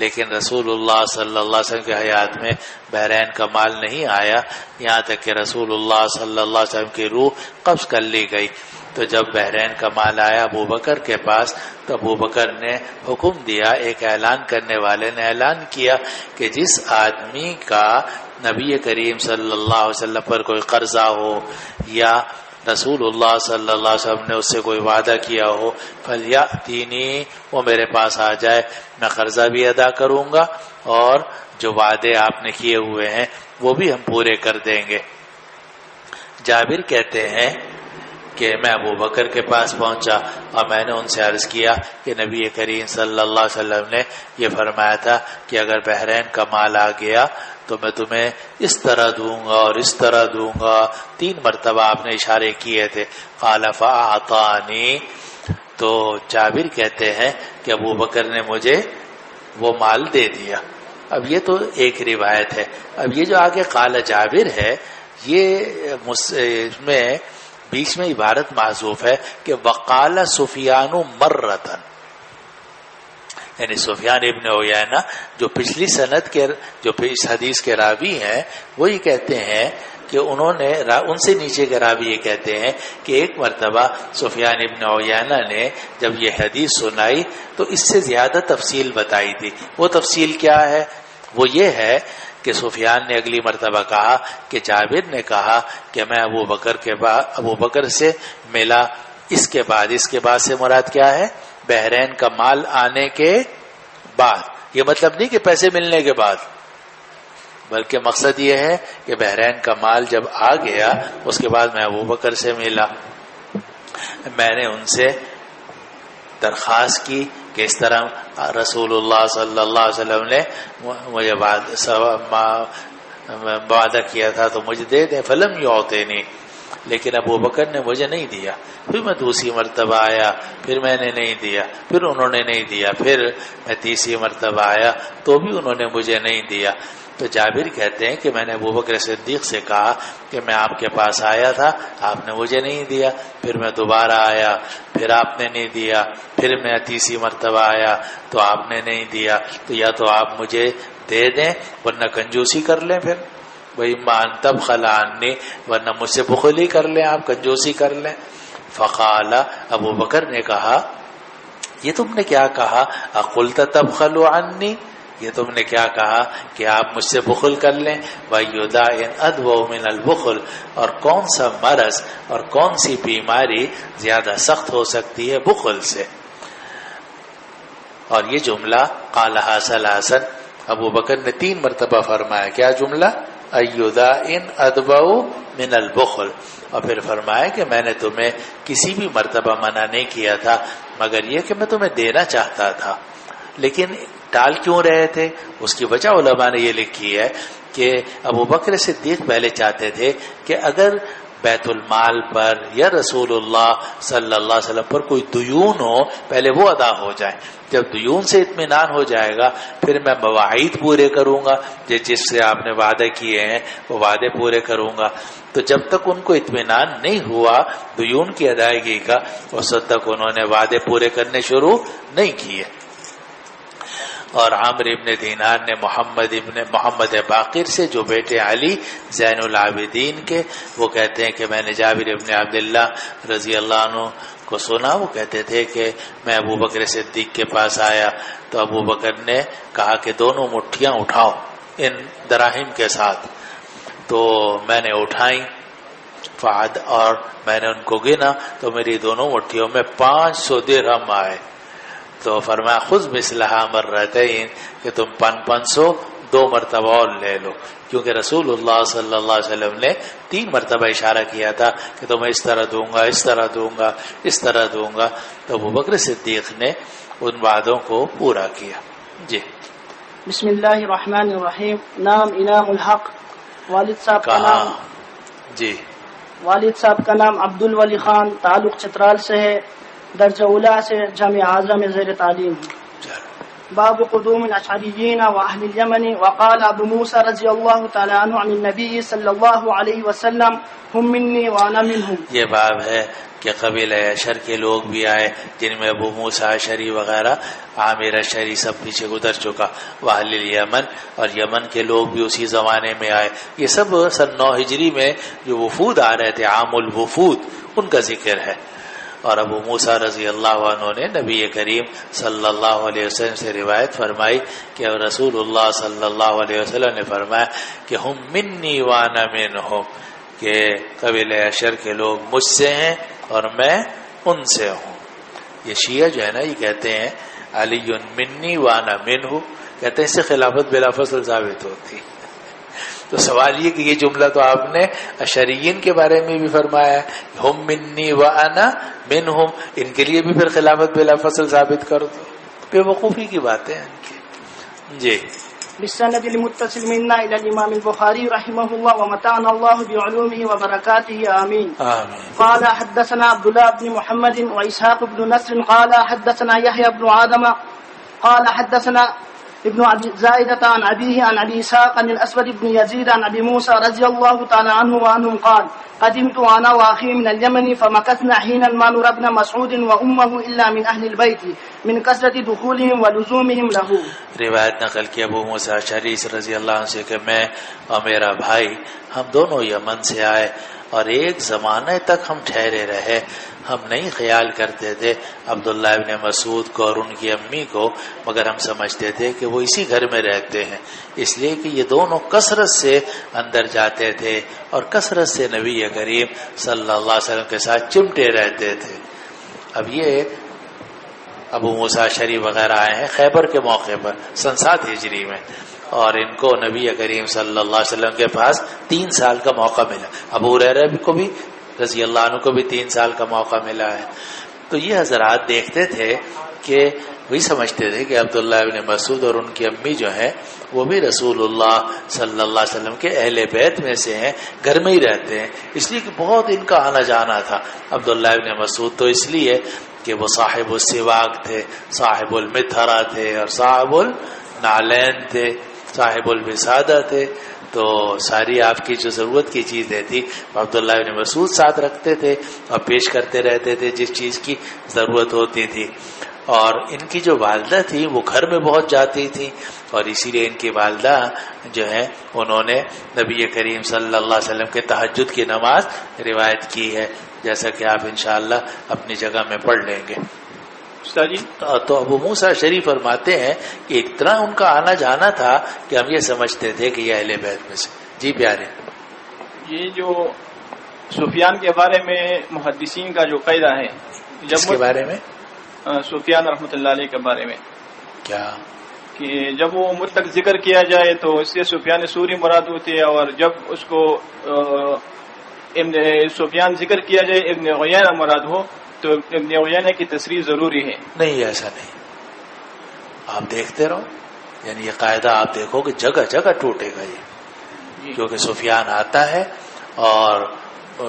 لیکن رسول اللہ صلی اللہ علیہ وسلم کی حیات میں بحرین کا مال نہیں آیا، یہاں تک کہ رسول اللہ صلی اللہ علیہ وسلم کی روح قبض کر لی گئی. تو جب بحرین کا مال آیا ابو بکر کے پاس تو ابو بکر نے حکم دیا، ایک اعلان کرنے والے نے اعلان کیا کہ جس آدمی کا نبی کریم صلی اللہ علیہ وسلم پر کوئی قرضہ ہو یا رسول اللہ صلی اللہ علیہ وسلم نے اس سے کوئی وعدہ کیا ہو فلیاتینی، وہ میرے پاس آ جائے، میں قرضہ بھی ادا کروں گا اور جو وعدے آپ نے کیے ہوئے ہیں وہ بھی ہم پورے کر دیں گے. جابر کہتے ہیں کہ میں ابو بکر کے پاس پہنچا اور میں نے ان سے عرض کیا کہ نبی کریم صلی اللہ علیہ وسلم نے یہ فرمایا تھا کہ اگر بحرین کا مال آ گیا تو میں تمہیں اس طرح دوں گا اور اس طرح دوں گا. 3 مرتبہ آپ نے اشارے کیے تھے. قال فاعطانی، تو جابر کہتے ہیں کہ ابو بکر نے مجھے وہ مال دے دیا. اب یہ تو ایک روایت ہے. اب یہ جو آگے قال جابر ہے یہ میں بیچ میں عبارت محذوف ہے کہ وقال سفیان مرتن، یعنی سفیان ابن عیینہ جو پچھلی سند کے جو اس حدیث کے راوی ہیں وہ یہ کہتے ہیں کہ انہوں نے ان سے نیچے کے راوی یہ کہتے ہیں کہ ایک مرتبہ سفیان ابن عیینہ نے جب یہ حدیث سنائی تو اس سے زیادہ تفصیل بتائی تھی. وہ تفصیل کیا ہے؟ وہ یہ ہے کہ سفیان نے اگلی مرتبہ کہا کہ جابر نے کہا کہ میں ابو بکر سے ملا اس کے بعد سے مراد کیا ہے؟ بحرین کا مال آنے کے بعد. یہ مطلب نہیں کہ پیسے ملنے کے بعد، بلکہ مقصد یہ ہے کہ بحرین کا مال جب آ گیا اس کے بعد میں ابوبکر سے ملا. میں نے ان سے درخواست کی کہ اس طرح رسول اللہ صلی اللہ علیہ وسلم نے مجھے وعدہ کیا تھا تو مجھے دے دیں. فلم یعطینی، لیکن ابوبکر نے مجھے نہیں دیا. پھر میں دوسری مرتبہ آیا، پھر میں نے نہیں دیا، پھر انہوں نے نہیں دیا، پھر میں تیسری مرتبہ آیا تو بھی انہوں نے مجھے نہیں دیا. تو جابر کہتے ہیں کہ میں نے ابوبکر صدیق سے کہا کہ میں آپ کے پاس آیا تھا، آپ نے مجھے نہیں دیا. پھر میں دوبارہ آیا، پھر آپ نے نہیں دیا، پھر میں تیسری مرتبہ آیا تو آپ نے نہیں دیا. تو یا تو آپ مجھے دے دیں ورنہ کنجوسی کر لیں. پھر بھائی مان تب خلانی، ورنہ مجھ سے بخل ہی کر لیں، آپ کنجوسی کر لیں. فقال، ابوبکر نے کہا یہ تم نے کیا کہا؟ اقلت تبخلوا عنی، یہ تم نے کیا کہا کہ آپ مجھ سے بخل کر لیں؟ وَيُدَاءٍ أَدْوَوْ مِنَ الْبُخْلِ، اور کون سا مرض اور کون سی بیماری زیادہ سخت ہو سکتی ہے بخل سے. اور یہ جملہ قالها ثلاثا، ابوبکر نے 3 مرتبہ فرمایا. کیا جملہ؟ اَيُدَاءٍ أَدْوَوْ مِنَ الْبُخْلِ. اور پھر فرمایا کہ میں نے تمہیں کسی بھی مرتبہ منع نہیں کیا تھا مگر یہ کہ میں تمہیں دینا چاہتا تھا، لیکن ٹال کیوں رہے تھے؟ اس کی وجہ علماء نے یہ لکھی ہے کہ ابوبکر صدیق پہلے چاہتے تھے کہ اگر بیت المال پر یا رسول اللہ صلی اللہ علیہ وسلم پر کوئی دیون ہو پہلے وہ ادا ہو جائیں. جب دیون سے اطمینان ہو جائے گا پھر میں مواعید پورے کروں گا، جس سے آپ نے وعدے کیے ہیں وہ وعدے پورے کروں گا. تو جب تک ان کو اطمینان نہیں ہوا دیون کی ادائیگی کا اس وقت تک انہوں نے وعدے پورے کرنے شروع نہیں کیے. اور عامر ابن دینار نے محمد باقر سے، جو بیٹے علی زین العابدین کے، وہ کہتے ہیں کہ میں نے جابر ابن عبداللہ رضی اللہ عنہ کو سنا، وہ کہتے تھے کہ میں ابوبکر صدیق کے پاس آیا تو ابوبکر نے کہا کہ دونوں مٹھیاں اٹھاؤ ان دراہم کے ساتھ. تو میں نے اٹھائیں اور میں نے ان کو گنا تو میری دونوں مٹھیوں میں 500 درہم آئے. تو فرمایا خذ مثلھا مرتین، کہ تم 500 2 مرتبہ اور لے لو، کیونکہ رسول اللہ صلی اللہ علیہ وسلم نے 3 مرتبہ اشارہ کیا تھا کہ تمہیں اس طرح دوں گا، اس طرح دوں گا، اس طرح دوں گا. تو ابوبکر صدیق نے ان وعدوں کو پورا کیا. جی بسم اللہ الرحمن الرحیم. نام انعام الحق. والد صاحب کا نام جی والد صاحب کا نام عبد الولی خان، تعلق چترال سے ہے، درجہ اولا سے جامعہ اعظم میں زیر تعلیم. باب قدوم الاشعریین واہل الیمن. وقال ابو موسیٰ رضی اللہ تعالی عنہ عن النبی صلی اللہ علیہ وسلم ہم منی وانا منہم. یہ باب ہے کہ قبیلہ اشر کے لوگ بھی آئے جن میں ابو موسیٰ اشعری وغیرہ، عامر اشعری سب پیچھے گزر چکا، واہل الیمن اور یمن کے لوگ بھی اسی زمانے میں آئے. یہ سب سن 9 ہجری میں جو وفود آ رہے تھے، عام الوفود، ان کا ذکر ہے. اور ابو موسیٰ رضی اللہ عنہ نے نبی کریم صلی اللہ علیہ وسلم سے روایت فرمائی کہ رسول اللہ صلی اللہ علیہ وسلم نے فرمایا کہ ہم منی وانا منہم، کہ قبیلہ اشر کے لوگ مجھ سے ہیں اور میں ان سے ہوں. یہ شیعہ جو ہے نا یہ کہتے ہیں علی منی وانا منہ، کہتے ہیں اس سے خلافت بلا فصل ثابت ہوتی. تو سوال یہ کہ یہ جملہ تو آپ نے اشعریین کے بارے میں بھی فرمایا ہے، ہم منی وانا منہم، ان کے لیے بھی پھر خلافت بلا فصل ثابت کر دو. بے وقوفی کی باتیں ہیں ان کی. جی بالسند المتصل منا الى الامام البخاري رحمه الله ومتعنا الله بعلومه وبركاته آمين. قال حدثنا عبد الله بن محمد وإسحاق بن نصر قال حدثنا يحيى بن آدم قال حدثنا ابن ابي زائدة عن ابيه عن ابي اسحاق عن الاسود بن يزيد عن ابي موسى رضي الله تعالى عنه وعنهم قال قدمت انا واخي من اليمن فمكثنا حينا ما نرى ابن مسعود وامه الا من اهل البيت من كثرة دخولهم ولزومهم له. روایت نقل کی ابو موسیٰ اشعری رضی اللہ عنہ سے کہ میں اور میرا بھائی ہم دونوں یمن سے آئے اور ایک زمانے تک ہم ٹھہرے رہے. ہم نہیں خیال کرتے تھے عبداللہ ابن مسعود کو اور ان کی امی کو، مگر ہم سمجھتے تھے کہ وہ اسی گھر میں رہتے ہیں، اس لیے کہ یہ دونوں کثرت سے اندر جاتے تھے اور کثرت سے نبی کریم صلی اللہ علیہ وسلم کے ساتھ چمٹے رہتے تھے. اب یہ ابو موسیٰ اشعری وغیرہ آئے ہیں خیبر کے موقع پر سن 7 ہجری میں، اور ان کو نبی کریم صلی اللہ علیہ وسلم کے پاس 3 سال کا موقع ملا. ابو ہریرہ کو بھی رضی اللہ عنہ کو بھی 3 سال کا موقع ملا ہے. تو یہ حضرات دیکھتے تھے کہ وہی سمجھتے تھے کہ عبداللہ ابن مسعود اور ان کی امی جو ہیں وہ بھی رسول اللہ صلی اللہ علیہ وسلم کے اہل بیت میں سے ہیں، گھر میں ہی رہتے ہیں، اس لیے کہ بہت ان کا آنا جانا تھا. عبداللہ ابن مسعود تو اس لیے کہ وہ صاحب السواک تھے، صاحب المطھرہ تھے، اور صاحب النعلین تھے، صاحب الوسادہ تھے. تو ساری آپ کی جو ضرورت کی چیزیں تھی عبداللہ ابن مسعود ساتھ رکھتے تھے اور پیش کرتے رہتے تھے جس چیز کی ضرورت ہوتی تھی. اور ان کی جو والدہ تھی وہ گھر میں بہت جاتی تھی، اور اسی لیے ان کی والدہ جو ہے انہوں نے نبی کریم صلی اللہ علیہ وسلم کے تہجد کی نماز روایت کی ہے، جیسا کہ آپ انشاءاللہ اپنی جگہ میں پڑھ لیں گے. تو ابو موسیٰ اشعری فرماتے ہیں کہ اتنا ان کا آنا جانا تھا کہ ہم یہ سمجھتے تھے کہ یہ اہل بیت میں سے. جی پیارے، یہ جو سفیان کے بارے میں محدثین کا جو قاعدہ ہے، جس کے بارے میں سفیان رحمۃ اللہ علیہ کے بارے میں کیا کہ جب وہ مطلق ذکر کیا جائے تو اس سے سفیان سوری مراد ہوتے ہیں، اور جب اس کو ابن سفیان ذکر کیا جائے ابن عیینہ مراد ہو تو ابن عیینہ کی تصریح ضروری ہے. نہیں، ایسا نہیں. آپ دیکھتے رہو، یعنی یہ قاعدہ آپ دیکھو کہ جگہ جگہ ٹوٹے گا یہ، کیونکہ سفیان آتا ہے اور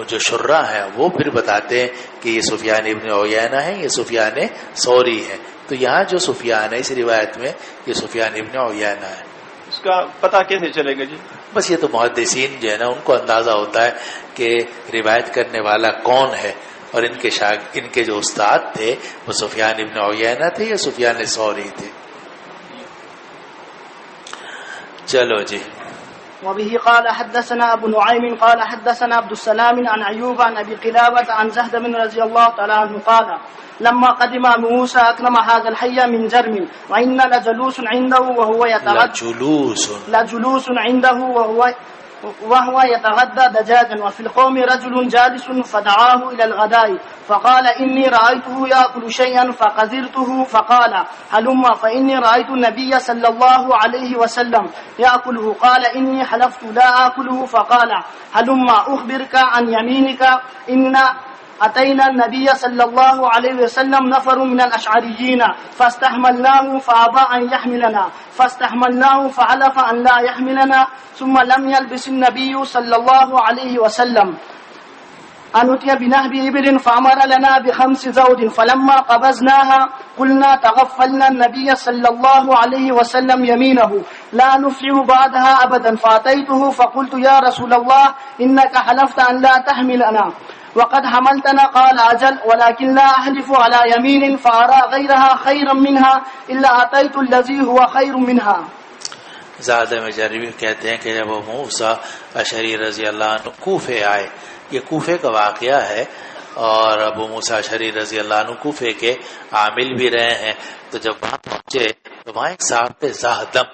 جو شراح ہیں وہ پھر بتاتے ہیں کہ یہ سفیان ابن عیینہ ہے، یہ سفیان ثوری ہے. تو یہاں جو سفیان ہے اس روایت میں یہ سفیان ابن عیینہ ہے. اس کا پتہ کیسے چلے گا جی؟ بس یہ تو محدثین جو ہے نا ان کو اندازہ ہوتا ہے کہ روایت کرنے والا کون ہے، اور ان کے جو استاد تھے وہ سفیان ابن عیینہ تھے یا سفیان ثوری تھے. چلو جی. وبه قال حدثنا أبو نعيم قال حدثنا عبد السلام عن أيوب عن أبي قلابة عن زهد بن رضي الله تعالى عنه قال لما قدم موسى أكرم هذا الحي من جرم وإن لجلوس عنده وهو يتغدى دجاجا وفي القوم رجل جالس فدعاه إلى الغداء فقال إني رأيته يأكل شيئا فقذرته فقال هلم فإني رأيت النبي صلى الله عليه وسلم يأكله قال إني حلفت لا آكله فقال هلم أخبرك عن يمينك إن أتينا النبي صلى الله عليه وسلم نفر من الأشعريين فاستحملناه فأبى أن يحملنا فاستحملناه فحلف أن لا يحملنا ثم لم يلبس النبي صلى الله عليه وسلم أن أتي بنهب إبل فأمر لنا ب5 زود فلما قبضناها قلنا تغفلنا النبي صلى الله عليه وسلم يمينه لا نفعل بعدها أبدا فأتيته فقلت يا رسول الله إنك حلفت أن لا تحملنا وقد حملتنا قال أجل ولكن لا أحلف على يمين فأرى غيرها خيرا منها إلا أتيت الذي هو خير منها. زاد مجربی کہتے ہیں کہ جب ابو موسیٰ اشعری رضی اللہ عنہ کوفے آئے، یہ کوفے کا واقعہ ہے، اور ابو موسیٰ اشعری رضی اللہ عنہ کوفے کے عامل بھی رہے ہیں. تو جب وہاں پہنچے تو وہاں ایک صاحب تھے زہدم،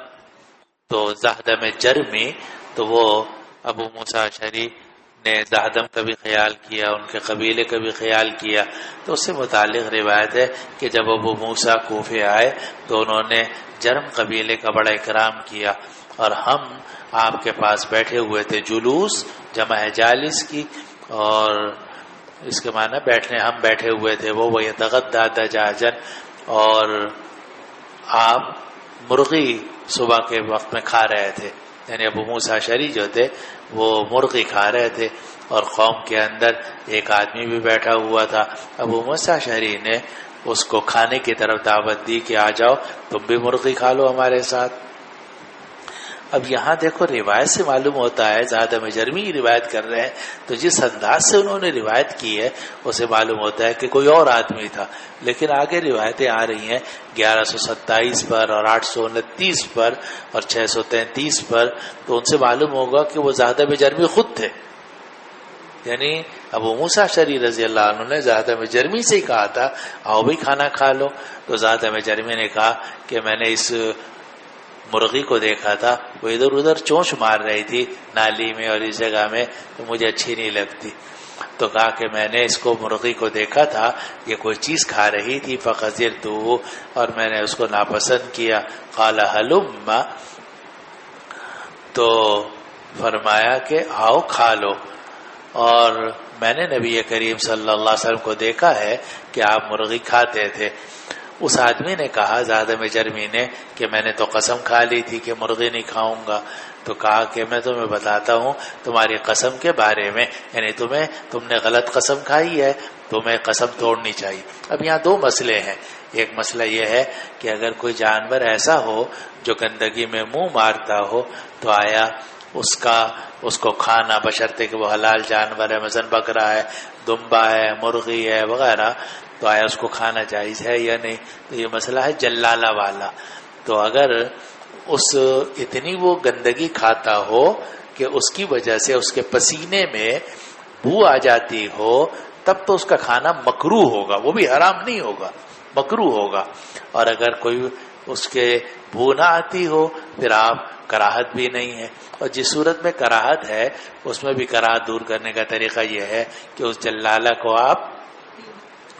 تو زہدم جرمی، تو وہ ابو موسیٰ اشعری نے زہدم کا بھی خیال کیا، ان کے قبیلے کا بھی خیال کیا. تو اس سے متعلق روایت ہے کہ جب ابو موسیٰ کوفے آئے تو انہوں نے جرم قبیلے کا بڑا اکرام کیا، اور ہم آپ کے پاس بیٹھے ہوئے تھے. جلوس جمع ہے جالس کی، اور اس کے معنی بیٹھنے، ہم بیٹھے ہوئے تھے. وہ یتغدی دجاجا، اور آپ مرغی صبح کے وقت میں کھا رہے تھے، یعنی ابو موسیٰ اشعری جو تھے وہ مرغی کھا رہے تھے، اور قوم کے اندر ایک آدمی بھی بیٹھا ہوا تھا. ابو موسیٰ اشعری نے اس کو کھانے کی طرف دعوت دی کہ آ جاؤ تم بھی مرغی کھا لو ہمارے ساتھ. اب یہاں دیکھو روایت سے معلوم ہوتا ہے، زیادہ مجرمی روایت کر رہے ہیں، تو جس انداز سے انہوں نے روایت کی ہے اسے معلوم ہوتا ہے کہ کوئی اور آدمی تھا. لیکن آگے روایتیں آ رہی ہیں 1127 پر اور 829 پر اور 633 پر، تو ان سے معلوم ہوگا کہ وہ زیادہ مجرمی خود تھے. یعنی ابو موسیٰ اشعری رضی اللہ عنہ نے زیادہ مجرمی سے ہی کہا تھا آؤ بھی کھانا کھا لو. تو زیادہ مجرمی نے کہا کہ میں نے اس مرغی کو دیکھا تھا وہ ادھر ادھر چونچ مار رہی تھی نالی میں اور اس جگہ میں، تو مجھے اچھی نہیں لگتی. تو کہا کہ میں نے اس کو مرغی کو دیکھا تھا یہ کوئی چیز کھا رہی تھی، فقذرتہ، اور میں نے اس کو ناپسند کیا. قال ہلم، تو فرمایا کہ آؤ کھا لو. اور میں نے نبی کریم صلی اللہ علیہ وسلم کو دیکھا ہے کہ آپ مرغی کھاتے تھے. اس آدمی نے کہا زیادہ میں جرمی نے کہ میں نے تو قسم کھا لی تھی کہ مرغی نہیں کھاؤں گا. تو کہا کہ میں تمہیں بتاتا ہوں تمہاری قسم کے بارے میں، یعنی تم نے غلط قسم کھائی ہے، تمہیں قسم توڑنی چاہیے. اب یہاں دو مسئلے ہیں. ایک مسئلہ یہ ہے کہ اگر کوئی جانور ایسا ہو جو گندگی میں منہ مارتا ہو تو آیا اس کو کھانا، بشرطے کہ وہ حلال جانور ہے، مثلا بکرا ہے، دمبا ہے، مرغی ہے وغیرہ، تو آیا اس کو کھانا جائز ہے یا نہیں. تو یہ مسئلہ ہے جلالہ والا. تو اگر اتنی وہ گندگی کھاتا ہو کہ اس کی وجہ سے اس کے پسینے میں بو آ جاتی ہو، تب تو اس کا کھانا مکروہ ہوگا، وہ بھی حرام نہیں ہوگا، مکروہ ہوگا. اور اگر کوئی اس کے بو نہ آتی ہو پھر آپ کراہت بھی نہیں ہے. اور جس صورت میں کراہت ہے اس میں بھی کراہت دور کرنے کا طریقہ یہ ہے کہ اس جلالہ کو آپ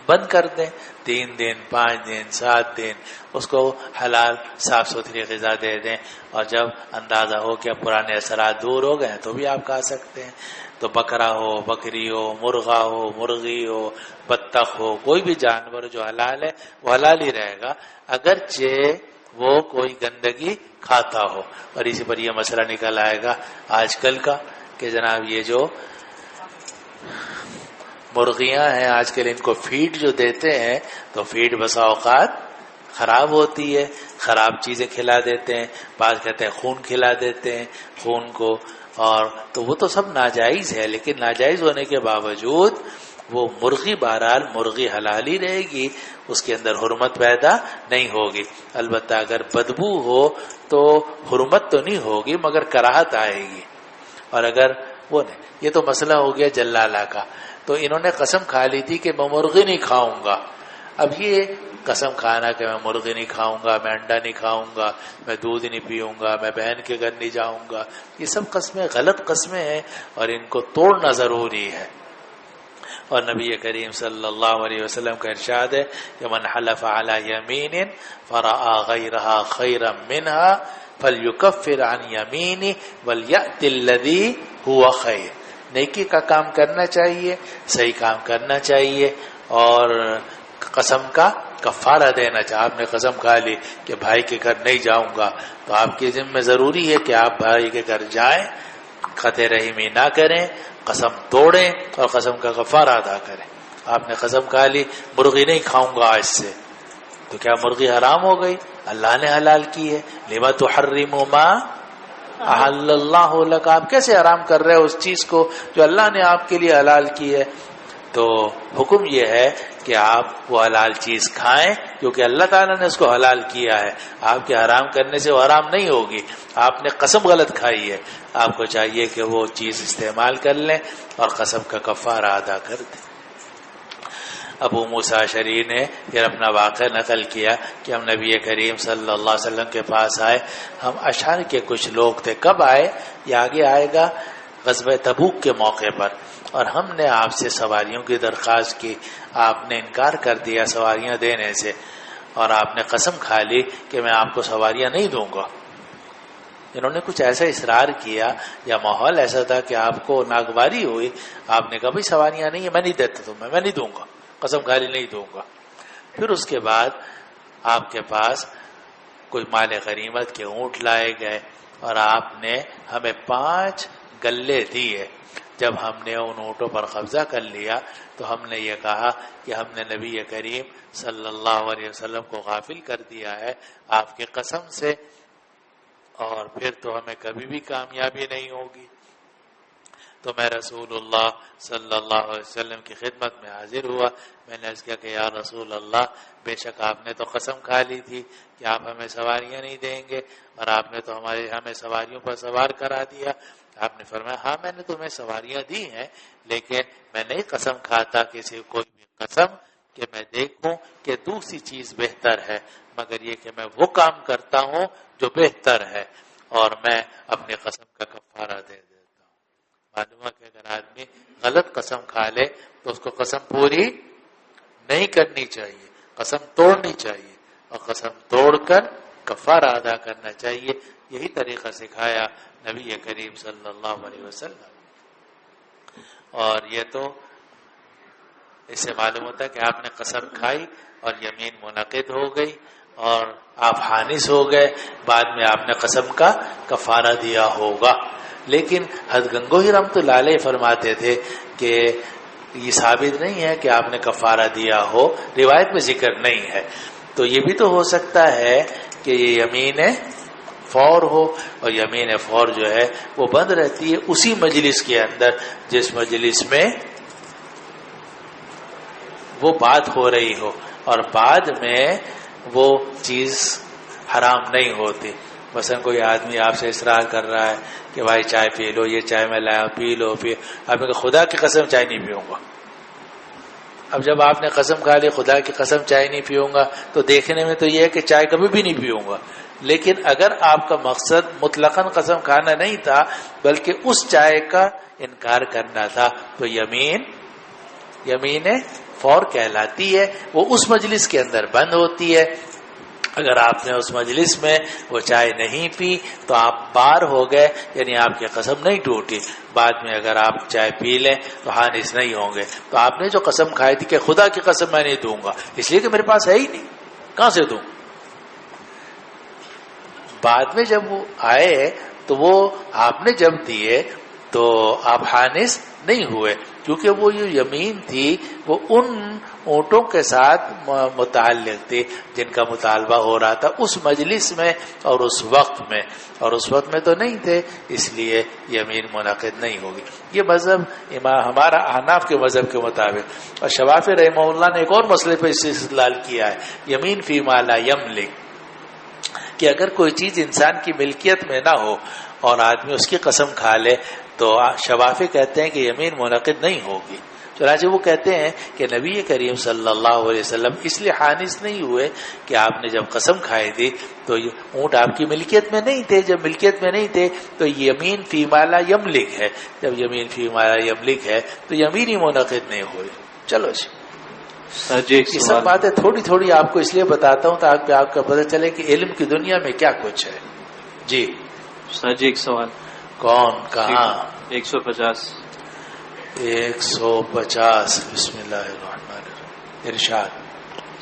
بند کر دیں، 3 دن 5 دن 7 دن اس کو حلال صاف ستھری غذا دے دیں، اور جب اندازہ ہو کہ اب پرانے اثرات دور ہو گئے تو بھی آپ کھا سکتے ہیں. تو بکرا ہو، بکری ہو، مرغا ہو، مرغی ہو، بطخ ہو، کوئی بھی جانور جو حلال ہے وہ حلال ہی رہے گا اگرچہ وہ کوئی گندگی کھاتا ہو. اور اسی پر یہ مسئلہ نکل آئے گا آج کل کا کہ جناب یہ جو مرغیاں ہیں آج کل ان کو فیڈ جو دیتے ہیں تو فیڈ بسا اوقات خراب ہوتی ہے، خراب چیزیں کھلا دیتے ہیں، بعض کہتے ہیں خون کھلا دیتے ہیں، خون کو، اور تو وہ تو سب ناجائز ہے. لیکن ناجائز ہونے کے باوجود وہ مرغی بہرحال مرغی حلال ہی رہے گی، اس کے اندر حرمت پیدا نہیں ہوگی. البتہ اگر بدبو ہو تو حرمت تو نہیں ہوگی مگر کراہت آئے گی. اور اگر وہ نہیں، یہ تو مسئلہ ہو گیا جلالہ کا. تو انہوں نے قسم کھا لی تھی کہ میں مرغی نہیں کھاؤں گا. اب یہ قسم کھانا کہ میں مرغی نہیں کھاؤں گا، میں انڈا نہیں کھاؤں گا، میں دودھ نہیں پیوں گا، میں بہن کے گھر نہیں جاؤں گا، یہ سب قسمیں غلط قسمیں ہیں اور ان کو توڑنا ضروری ہے. اور نبی کریم صلی اللہ علیہ وسلم کا ارشاد ہے کہ من حلف علی یمین فرأى غیرها خیرا منها فلیکفر عن یمینہ ولیأت الذی هو خیر. نیکی کا کام کرنا چاہیے، صحیح کام کرنا چاہیے، اور قسم کا کفارہ دینا چاہیے. آپ نے قسم کھا لی کہ بھائی کے گھر نہیں جاؤں گا تو آپ کی ذمہ ضروری ہے کہ آپ بھائی کے گھر جائیں، قطع رحمی نہ کریں، قسم توڑیں اور قسم کا کفارہ ادا کریں. آپ نے قسم کھا لی مرغی نہیں کھاؤں گا آج سے، تو کیا مرغی حرام ہو گئی؟ اللہ نے حلال کی ہے. لما تحرم ما احل اللہ لک، آپ کیسے حرام کر رہے ہو اس چیز کو جو اللہ نے آپ کے لیے حلال کی ہے؟ تو حکم یہ ہے کہ آپ وہ حلال چیز کھائیں کیونکہ اللہ تعالیٰ نے اس کو حلال کیا ہے. آپ کے حرام کرنے سے وہ حرام نہیں ہوگی. آپ نے قسم غلط کھائی ہے، آپ کو چاہیے کہ وہ چیز استعمال کر لیں اور قسم کا کفارہ ادا کر دیں. ابو موسیٰ اشعری نے پھر اپنا واقعہ نقل کیا کہ ہم نبی کریم صلی اللہ علیہ وسلم کے پاس آئے. ہم اشعر کے کچھ لوگ تھے. کب آئے؟ یہ آگے آئے گا غزوہ تبوک کے موقع پر. اور ہم نے آپ سے سواریوں کی درخواست کی، آپ نے انکار کر دیا سواریاں دینے سے، اور آپ نے قسم کھا لی کہ میں آپ کو سواریاں نہیں دوں گا. انہوں نے کچھ ایسا اصرار کیا یا ماحول ایسا تھا کہ آپ کو ناگواری ہوئی، آپ نے کہا بھائی سواریاں نہیں ہیں، میں نہیں دیتا تمہیں، میں نہیں دوں گا، قسم کھا لی نہیں دوں گا. پھر اس کے بعد آپ کے پاس کوئی مال غنیمت کے اونٹ لائے گئے اور آپ نے ہمیں 5 گلے دیے. جب ہم نے ان اونٹوں پر قبضہ کر لیا تو ہم نے یہ کہا کہ ہم نے نبی کریم صلی اللہ علیہ وسلم کو غافل کر دیا ہے آپ کی قسم سے، اور پھر تو ہمیں کبھی بھی کامیابی نہیں ہوگی. تو میں رسول اللہ صلی اللہ علیہ وسلم کی خدمت میں حاضر ہوا. میں نے عرض کیا کہ یا رسول اللہ، بے شک آپ نے تو قسم کھا لی تھی کہ آپ ہمیں سواریاں نہیں دیں گے، اور آپ نے تو ہمیں سواریوں پر سوار کرا دیا. آپ نے فرمایا ہاں میں نے تمہیں سواریاں دی ہیں، لیکن میں نہیں قسم کھاتا کسی کوئی بھی قسم کہ میں دیکھوں کہ دوسری چیز بہتر ہے، مگر یہ کہ میں وہ کام کرتا ہوں جو بہتر ہے اور میں اپنی قسم کا کفارہ دے دیتا ہوں۔ معلوم ہے کہ اگر آدمی غلط قسم کھا لے تو اس کو قسم پوری نہیں کرنی چاہیے، قسم توڑنی چاہیے اور قسم توڑ کر کفارہ ادا کرنا چاہیے۔ یہی طریقہ سکھایا نبی کریم صلی اللہ علیہ وسلم۔ اور یہ تو اس سے معلوم ہوتا ہے کہ آپ نے قسم کھائی اور یمین منعقد ہو گئی اور آپ حانث ہو گئے، بعد میں آپ نے قسم کا کفارہ دیا ہوگا۔ لیکن حضرت گنگوہی رحمۃ اللہ علیہ فرماتے تھے کہ یہ ثابت نہیں ہے کہ آپ نے کفارہ دیا ہو، روایت میں ذکر نہیں ہے، تو یہ بھی تو ہو سکتا ہے کہ یہ یمین فور ہو، اور یمین فور جو ہے وہ بند رہتی ہے اسی مجلس کے اندر جس مجلس میں وہ بات ہو رہی ہو، اور بعد میں وہ چیز حرام نہیں ہوتی۔ مثلا کوئی آدمی آپ سے اصرار کر رہا ہے کہ بھائی چائے پی لو، یہ چائے میں لایا، پی لو، آپ نے کہا خدا کی قسم چائے نہیں پیوں گا۔ اب جب آپ نے قسم کھا لی خدا کی قسم چائے نہیں پیوں گا، تو دیکھنے میں تو یہ ہے کہ چائے کبھی بھی نہیں پیوں گا، لیکن اگر آپ کا مقصد مطلقاً قسم کھانا نہیں تھا بلکہ اس چائے کا انکار کرنا تھا، تو یمین فور کہلاتی ہے، وہ اس مجلس کے اندر بند ہوتی ہے۔ اگر آپ نے اس مجلس میں وہ چائے نہیں پی تو آپ بار ہو گئے، یعنی آپ کی قسم نہیں ٹوٹی۔ بعد میں اگر آپ چائے پی لیں تو حانث نہیں ہوں گے۔ تو آپ نے جو قسم کھائی تھی کہ خدا کی قسم میں نہیں دوں گا، اس لیے کہ میرے پاس ہے ہی نہیں، کہاں سے دوں؟ بعد میں جب وہ آئے تو وہ آپ نے جب دیے تو آپ حانث نہیں ہوئے، کیونکہ وہ جو یمین تھی وہ ان اونٹوں کے ساتھ متعلق تھی جن کا مطالبہ ہو رہا تھا اس مجلس میں اور اس وقت میں، اور اس وقت میں تو نہیں تھے، اس لیے یمین منعقد نہیں ہوگی۔ یہ مذہب ہمارا احناف کے مذہب کے مطابق، اور شوافی رحمہ اللہ نے ایک اور مسئلے پہ استدلال کیا ہے، یمین فی ما لا یملک، کہ اگر کوئی چیز انسان کی ملکیت میں نہ ہو اور آدمی اس کی قسم کھا لے تو شوافی کہتے ہیں کہ یمین منعقد نہیں ہوگی۔ چنانچہ وہ کہتے ہیں کہ نبی کریم صلی اللہ علیہ وسلم اس لیے حانث نہیں ہوئے کہ آپ نے جب قسم کھائی تھی تو اونٹ آپ کی ملکیت میں نہیں تھے، جب ملکیت میں نہیں تھے تو یمین فی ما لا یملک ہے، جب یمین فی ما لا یملک ہے تو یمین ہی منعقد نہیں ہوئی۔ چلو جی، یہ سب باتیں تھوڑی تھوڑی آپ کو اس لیے بتاتا ہوں تاکہ آپ کو پتہ چلے کہ علم کی دنیا میں کیا کچھ ہے۔ جی سر جی ایک سوال، کون کہاں؟ 150 بسم اللہ الرحمن الرحیم، ارشاد۔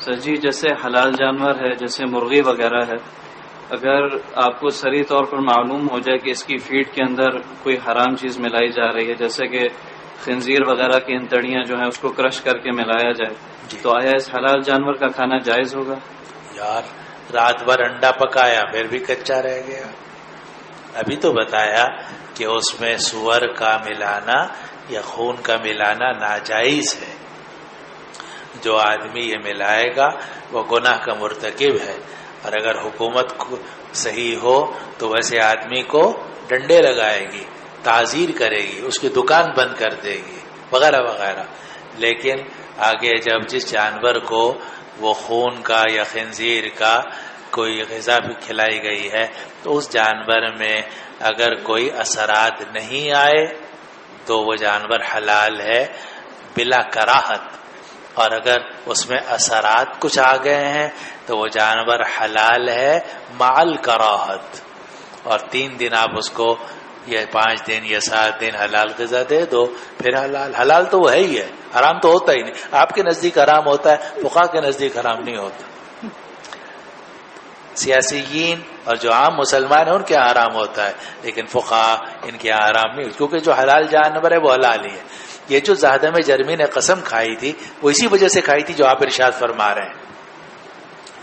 سر جی جیسے حلال جانور ہے، جیسے مرغی وغیرہ ہے، اگر آپ کو صریح طور پر معلوم ہو جائے کہ اس کی فیڈ کے اندر کوئی حرام چیز ملائی جا رہی ہے، جیسے کہ خنزیر وغیرہ کی انتڑیاں جو ہیں اس کو کرش کر کے ملایا جائے، تو آیا اس حلال جانور کا کھانا جائز ہوگا؟ یار رات بھر انڈا پکایا پھر بھی کچا رہ گیا۔ ابھی تو بتایا کہ اس میں سور کا ملانا یا خون کا ملانا ناجائز ہے، جو آدمی یہ ملائے گا وہ گناہ کا مرتکب ہے، اور اگر حکومت صحیح ہو تو ویسے آدمی کو ڈنڈے لگائے گی، تعزیر کرے گی، اس کی دکان بند کر دے گی وغیرہ وغیرہ۔ لیکن آگے جب جس جانور کو وہ خون کا یا خنزیر کا کوئی غذا بھی کھلائی گئی ہے تو اس جانور میں اگر کوئی اثرات نہیں آئے تو وہ جانور حلال ہے بلا کراہت، اور اگر اس میں اثرات کچھ آ گئے ہیں تو وہ جانور حلال ہے مع کراہت، اور 3 دن آپ اس کو یا 5 دن یا 7 دن حلال غذا دے دو، پھر حلال تو وہ ہے ہی ہے، حرام تو ہوتا ہی نہیں۔ آپ کے نزدیک حرام ہوتا ہے، فقہا کے نزدیک حرام نہیں ہوتا۔ سیاسیین اور جو عام مسلمان ہیں ان کے حرام ہوتا ہے، لیکن فقہا ان کے حرام نہیں، کیونکہ جو حلال جانور ہے وہ حلال ہی ہے۔ یہ جو زہدم جرمی نے قسم کھائی تھی وہ اسی وجہ سے کھائی تھی جو آپ ارشاد فرما رہے ہیں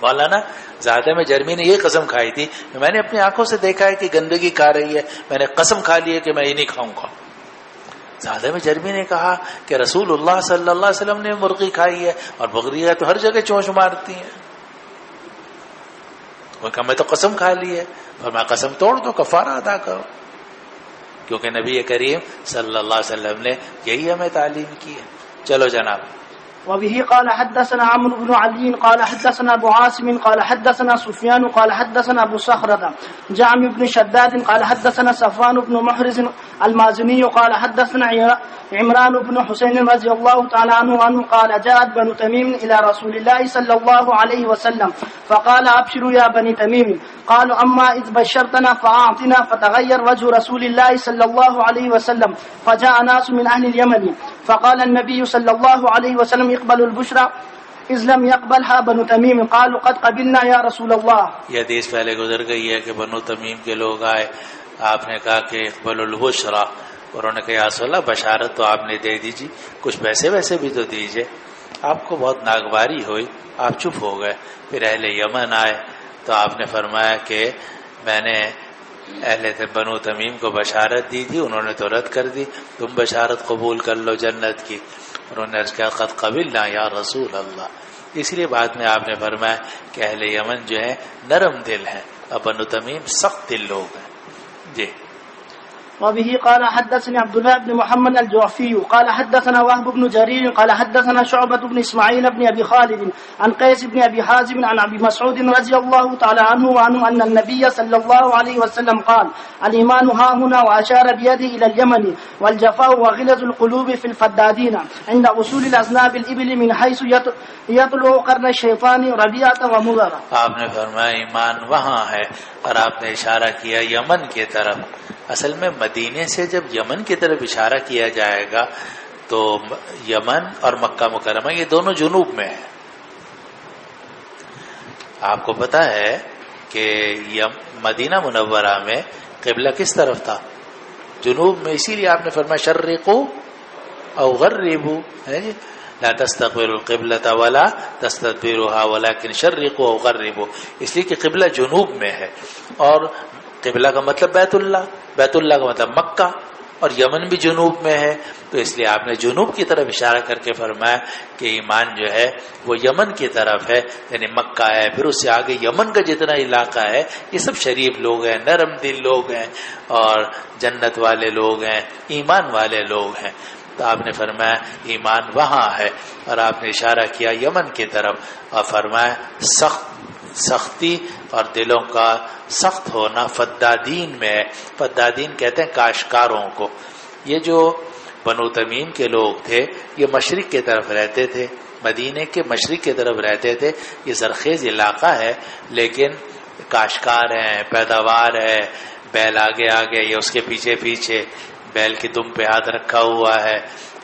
مولانا۔ زہدم جرمی نے یہ قسم کھائی تھی، میں نے اپنی آنکھوں سے دیکھا ہے کہ گندگی کھا رہی ہے، میں نے قسم کھا لی ہے کہ میں یہ نہیں کھاؤں گا۔ زہدم جرمی نے کہا کہ رسول اللہ صلی اللہ علیہ وسلم نے مرغی کھائی ہے، اور بغریاں تو ہر جگہ چونچ مارتی ہیں۔ میں تو قسم کھا لی ہے، اور میں قسم توڑ دو، کفارہ ادا کرو، کیونکہ نبی کریم صلی اللہ علیہ وسلم نے یہی ہمیں تعلیم کی ہے۔ چلو جناب وبه قال حدثنا عمرو بن علي قال حدثنا ابو عاصم قال حدثنا سفيان قال حدثنا ابو صخرة جعم بن شداد قال حدثنا صفوان بن محرز المازني قال حدثنا عمران بن حسين رضي الله تعالى عنه قال جاءت بنو تميم الى رسول الله صلى الله عليه وسلم فقال ابشروا يا بني تميم قالوا اما اذ بشرتنا فاعطنا فتغير وجه رسول الله صلى الله عليه وسلم فجاء ناس من اهل اليمن فقال النبي صلى الله عليه وسلم اقبلوا البشرى اذ لم يقبلها بنو تمیم قالوا قد قبلنا یا رسول اللہ. یہ حدیث پہلے گزر گئی ہے کہ بنو تمیم کے لوگ آئے, آپ نے کہا کہ اقبل البشرا, اور انہوں نے کہا یا رسول اللہ بشارت تو آپ نے دے دیجیے, کچھ پیسے ویسے بھی تو دیجیے. آپ کو بہت ناگواری ہوئی, آپ چپ ہو گئے. پھر اہل یمن آئے تو آپ نے فرمایا کہ میں نے اہل بنو تمیم کو بشارت دی تھی, انہوں نے تو رد کر دی, تم بشارت قبول کر لو جنت کی. انہوں نے کہا قد قبلنا یا رسول اللہ. اس لیے بعد میں آپ نے فرمایا کہ اہل یمن جو ہے نرم دل ہیں اور بنو تمیم سخت دل لوگ ہیں. جی. وبه قال حدثني عبد الله بن محمد الجعفي قال حدثنا وهب بن جرير قال حدثنا شعبة بن إسماعيل بن أبي خالد عن قيس بن أبي حازم عن أبي مسعود رضي الله تعالى عنه أن النبي صلى الله عليه وسلم قال الإيمان ها هنا وأشار بيده إلى اليمن والجفاء وغلظ القلوب في الفدادين عند أصول الأذناب الإبل من حيث يطلع قرن الشيطان ربيعة ومضرة. آپ نے فرمایا ایمان وہاں ہے, اور آپ نے اشارہ کیا یمن کی طرف. اصل میں مدینے سے جب یمن کی طرف اشارہ کیا جائے گا تو یمن اور مکہ مکرمہ یہ دونوں جنوب میں ہیں. آپ کو پتا ہے کہ مدینہ منورہ میں قبلہ کس طرف تھا؟ جنوب میں. اسی لیے آپ نے فرمایا شرقوا او غربوا, لا تستقبلوا القبلة ولا تستدبروها ولكن شرقوا او غربوا. اس لیے کہ قبلہ جنوب میں ہے, اور قبلہ کا مطلب بیت اللہ, بیت اللہ کا مطلب مکہ, اور یمن بھی جنوب میں ہے. تو اس لیے آپ نے جنوب کی طرف اشارہ کر کے فرمایا کہ ایمان جو ہے وہ یمن کی طرف ہے, یعنی مکہ ہے, پھر اس سے آگے یمن کا جتنا علاقہ ہے یہ سب شریف لوگ ہیں, نرم دل لوگ ہیں, اور جنت والے لوگ ہیں, ایمان والے لوگ ہیں. تو آپ نے فرمایا ایمان وہاں ہے, اور آپ نے اشارہ کیا یمن کی طرف, اور فرمایا سختی اور دلوں کا سخت ہونا فدادین میں ہے. فدادین کہتے ہیں کاشتکاروں کو. یہ جو بنو تمیم کے لوگ تھے یہ مشرق کی طرف رہتے تھے, مدینے کے مشرق کی طرف رہتے تھے. یہ زرخیز علاقہ ہے لیکن کاشتکار ہیں, پیداوار ہے, بیل آگے آگے یا اس کے پیچھے پیچھے, بیل کی دم پہ ہاتھ رکھا ہوا ہے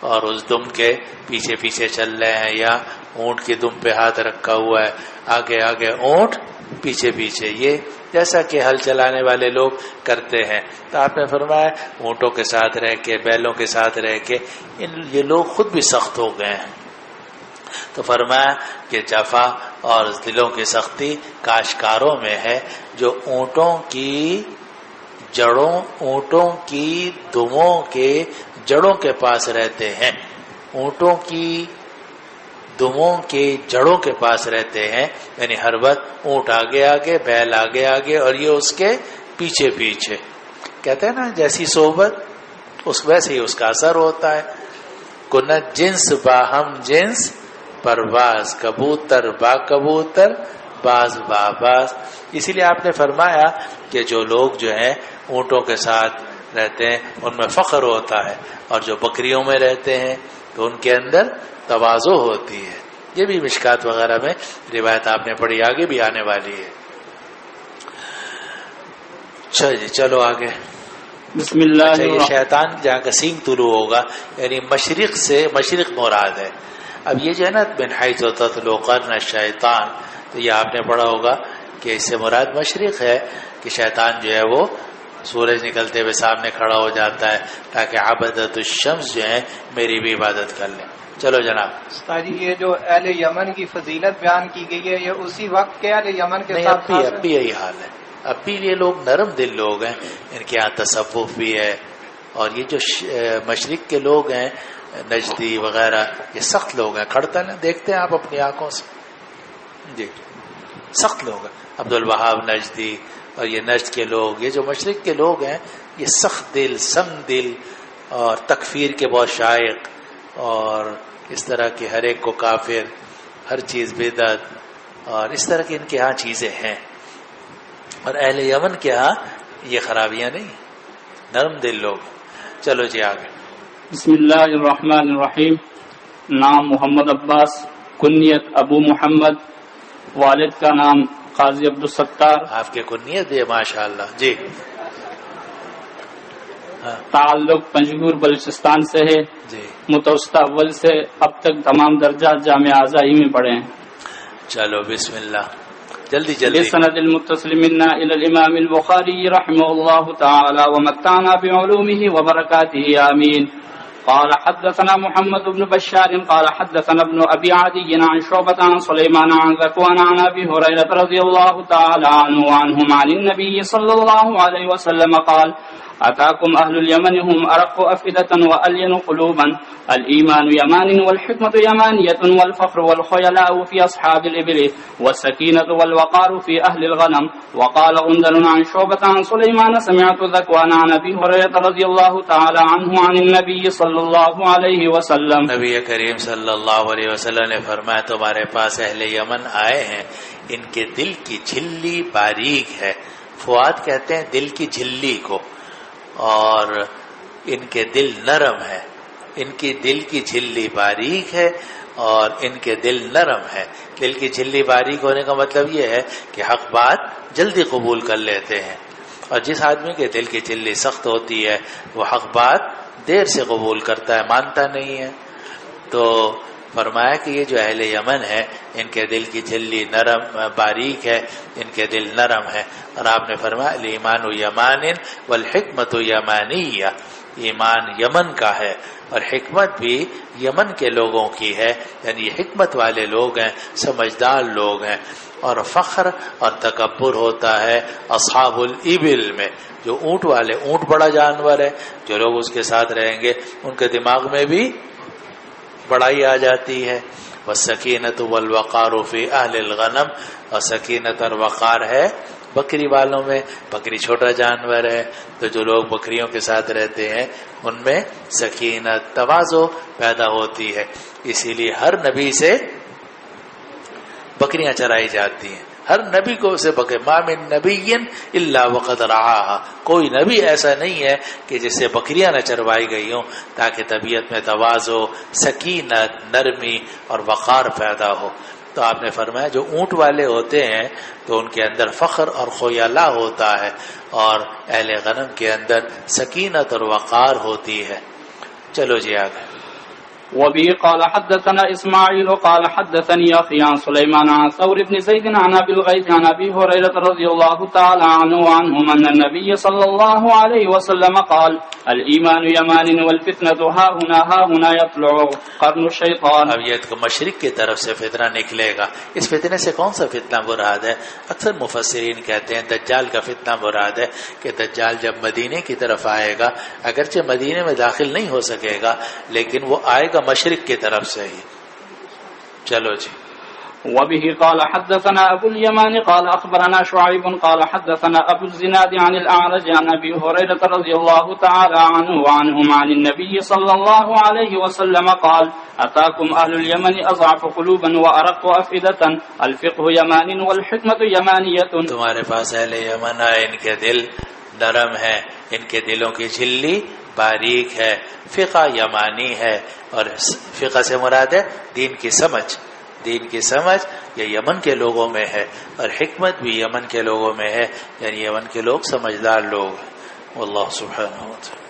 اور اس دم کے پیچھے پیچھے چل رہے ہیں, یا اونٹ کی دم پہ ہاتھ رکھا ہوا ہے, آگے آگے اونٹ پیچھے پیچھے, یہ جیسا کہ ہل چلانے والے لوگ کرتے ہیں. تو آپ نے فرمایا اونٹوں کے ساتھ رہ کے, بیلوں کے ساتھ رہ کے یہ لوگ خود بھی سخت ہو گئے ہیں. تو فرمایا کہ جفا اور دلوں کی سختی کاشتکاروں میں ہے جو اونٹوں کی جڑوں, اونٹوں کی دموں کے جڑوں کے پاس رہتے ہیں, اونٹوں کی دموں کے جڑوں کے پاس رہتے ہیں. یعنی ہر وقت اونٹ آگے آگے, بیل آگے آگے, اور یہ اس کے پیچھے پیچھے. کہتے ہیں نا جیسی صحبت اس ویسے ہی اس کا اثر ہوتا ہے. کنت جنس باہم جنس پرواز, کبوتر با کبوتر باز با باز. اسی لیے آپ نے فرمایا کہ جو لوگ جو ہیں اونٹوں کے ساتھ رہتے ہیں ان میں فخر ہوتا ہے, اور جو بکریوں میں رہتے ہیں تو ان کے اندر تواضع ہوتی ہے. یہ بھی مشکات وغیرہ میں روایت آپ نے پڑھی, آگے بھی آنے والی ہے. جی چلو آگے. بسم اللہ. یہ شیطان جہاں کا سینگ طلوع ہوگا یعنی مشرق سے, مشرق مراد ہے. اب یہ جو ہے نا من حیث تطلع قرن الشیطان, تو یہ آپ نے پڑھا ہوگا کہ اس سے مراد مشرق ہے کہ شیطان جو ہے وہ سورج نکلتے ہوئے سامنے کھڑا ہو جاتا ہے تاکہ عبادت الشمس جو ہے میری بھی عبادت کر لیں. چلو جناب. استاد یہ جو اہل یمن کی فضیلت بیان کی گئی ہے یہ اسی وقت کے اہل یمن کے ساتھ اب بھی یہی حال ہے. اب بھی یہ لوگ نرم دل لوگ ہیں, ان کے یہاں تصوف بھی ہے. اور یہ جو مشرق کے لوگ ہیں نجدی وغیرہ یہ سخت لوگ ہیں, کھڑتا نا دیکھتے ہیں آپ اپنی آنکھوں سے. جی سخت لوگ ہیں. عبد الوہاب نجدی اور یہ نجد کے لوگ, یہ جو مشرق کے لوگ ہیں یہ سخت دل, سنگ دل, اور تکفیر کے بہت شائق, اور اس طرح کے ہر ایک کو کافر، ہر چیز بدعت، اور اس طرح کی ان کے ہاں چیزیں ہیں. اور اہل یمن کے ہاں یہ خرابیاں نہیں، نرم دل لوگ. چلو جی آگے. بسم اللہ الرحمن الرحیم. نام محمد عباس، کنیت ابو محمد، والد کا نام قاضی عبدالستار. آپ کے کنیت ہے ماشاء اللہ. جی. تعلق پنجگور بلوچستان سے ہے. جی. متوسطہ اول سے اب تک تمام درجات جامعہ اعظمی میں پڑھے ہیں. چلو بسم اللہ، جلدی جلدی. بسند المتصل منا الى الامام البخاری رحمه الله تعالى ومتعنا بعلومه وبركاته آمين. قال حدثنا محمد بن بشار قال حدثنا ابن ابي عدي عن شعبة عن سليمان عن ذكوان عن ابي هريرة رضي الله تعالى عنه وعنهم عن النبي صلى الله عليه وسلم قال أتاكم أهل اليمن هم أرق أفئدة وألين قلوبا. الإيمان يمان والحكمة يمانية والفخر والخيلاء في أصحاب الإبل والسكينة والوقار في أهل الغنم. وقال غندر عن شعبة عن سليمان سمعت ذكوان عن أبي هريرة رضي الله تعالى عنه عن النبي صلى الله عليه وسلم. نبی کریم صلی اللہ علیہ وسلم نے فرمایا تمہارے پاس اہل یمن آئے ہیں، ان کے دل کی جھلی باریک ہے. فؤاد کہتے ہیں دل کی جھلی کو، اور ان کے دل نرم ہے. ان کی دل کی جھلی باریک ہے اور ان کے دل نرم ہے. دل کی جھلی باریک ہونے کا مطلب یہ ہے کہ حق بات جلدی قبول کر لیتے ہیں، اور جس آدمی کے دل کی جھلی سخت ہوتی ہے وہ حق بات دیر سے قبول کرتا ہے، مانتا نہیں ہے. تو فرمایا کہ یہ جو اہل یمن ہے ان کے دل کی جھلی نرم باریک ہے، ان کے دل نرم ہے. اور آپ نے فرمایا الایمان یمان والحکمت یمانیہ، ایمان یمن کا ہے اور حکمت بھی یمن کے لوگوں کی ہے، یعنی یہ حکمت والے لوگ ہیں، سمجھدار لوگ ہیں. اور فخر اور تکبر ہوتا ہے اصحاب الابل میں، جو اونٹ والے، اونٹ بڑا جانور ہے، جو لوگ اس کے ساتھ رہیں گے ان کے دماغ میں بھی بڑائی آ جاتی ہے. والسکینۃ والوقار فی اہل الغنم، اور سکینت اور وقار ہے بکری والوں میں. بکری چھوٹا جانور ہے، تو جو لوگ بکریوں کے ساتھ رہتے ہیں ان میں سکینت، تواضع پیدا ہوتی ہے. اسی لیے ہر نبی سے بکریاں چرائی جاتی ہیں، ہر نبی کو اسے ما من نبی الا وقد رعاها. کوئی نبی ایسا نہیں ہے کہ جس سے بکریاں نہ چروائی گئی ہوں، تاکہ طبیعت میں تواضع، سکینت، نرمی اور وقار پیدا ہو. تو آپ نے فرمایا جو اونٹ والے ہوتے ہیں تو ان کے اندر فخر اور خیلا ہوتا ہے، اور اہل غنم کے اندر سکینت اور وقار ہوتی ہے. چلو جی آگے. وبه قال حدثنا اسماعيل قال حدثني اخي عن سليمان عن ثور بن زيد عن ابي الغيث عن ابي هريره رضي الله تعالى عنه وعنهم ان النبي صلى الله عليه وسلم قال الايمان يمان والفتنه ها هنا يطلع قرن الشيطان. اب یہ مشرق کی طرف سے فتنہ نکلے گا. اس فتنے سے کون سا فتنہ مراد ہے؟ اکثر مفسرین کہتے ہیں دجال کا فتنہ مراد ہے، کہ دجال جب مدینے کی طرف آئے گا، اگرچہ مدینے میں داخل نہیں ہو سکے گا لیکن وہ آئے گا مشرق کی طرف سے ہی. چلو جی. وبه قال حدثنا ابو اليمان قال اخبرنا شعيب قال حدثنا ابو الزناد عن الاعرج عن ابي هريره رضي الله تعالى عنه وعنهم عن النبي صلى الله عليه وسلم قال اتاكم اهل اليمن اضعف قلوبا وارق افئده الفقه يمان والحكمه يمانيه. تمہارے پاس اہل یمن آئے، ان کے دل نرم ہے، ان کے دلوں کی جھلی باریک ہے، فقہ یمانی ہے. اور فقہ سے مراد ہے دین کی سمجھ. دین کی سمجھ یہ یمن کے لوگوں میں ہے، اور حکمت بھی یمن کے لوگوں میں ہے، یعنی یمن کے لوگ سمجھدار لوگ ہیں. واللہ سبحانہ وتعالی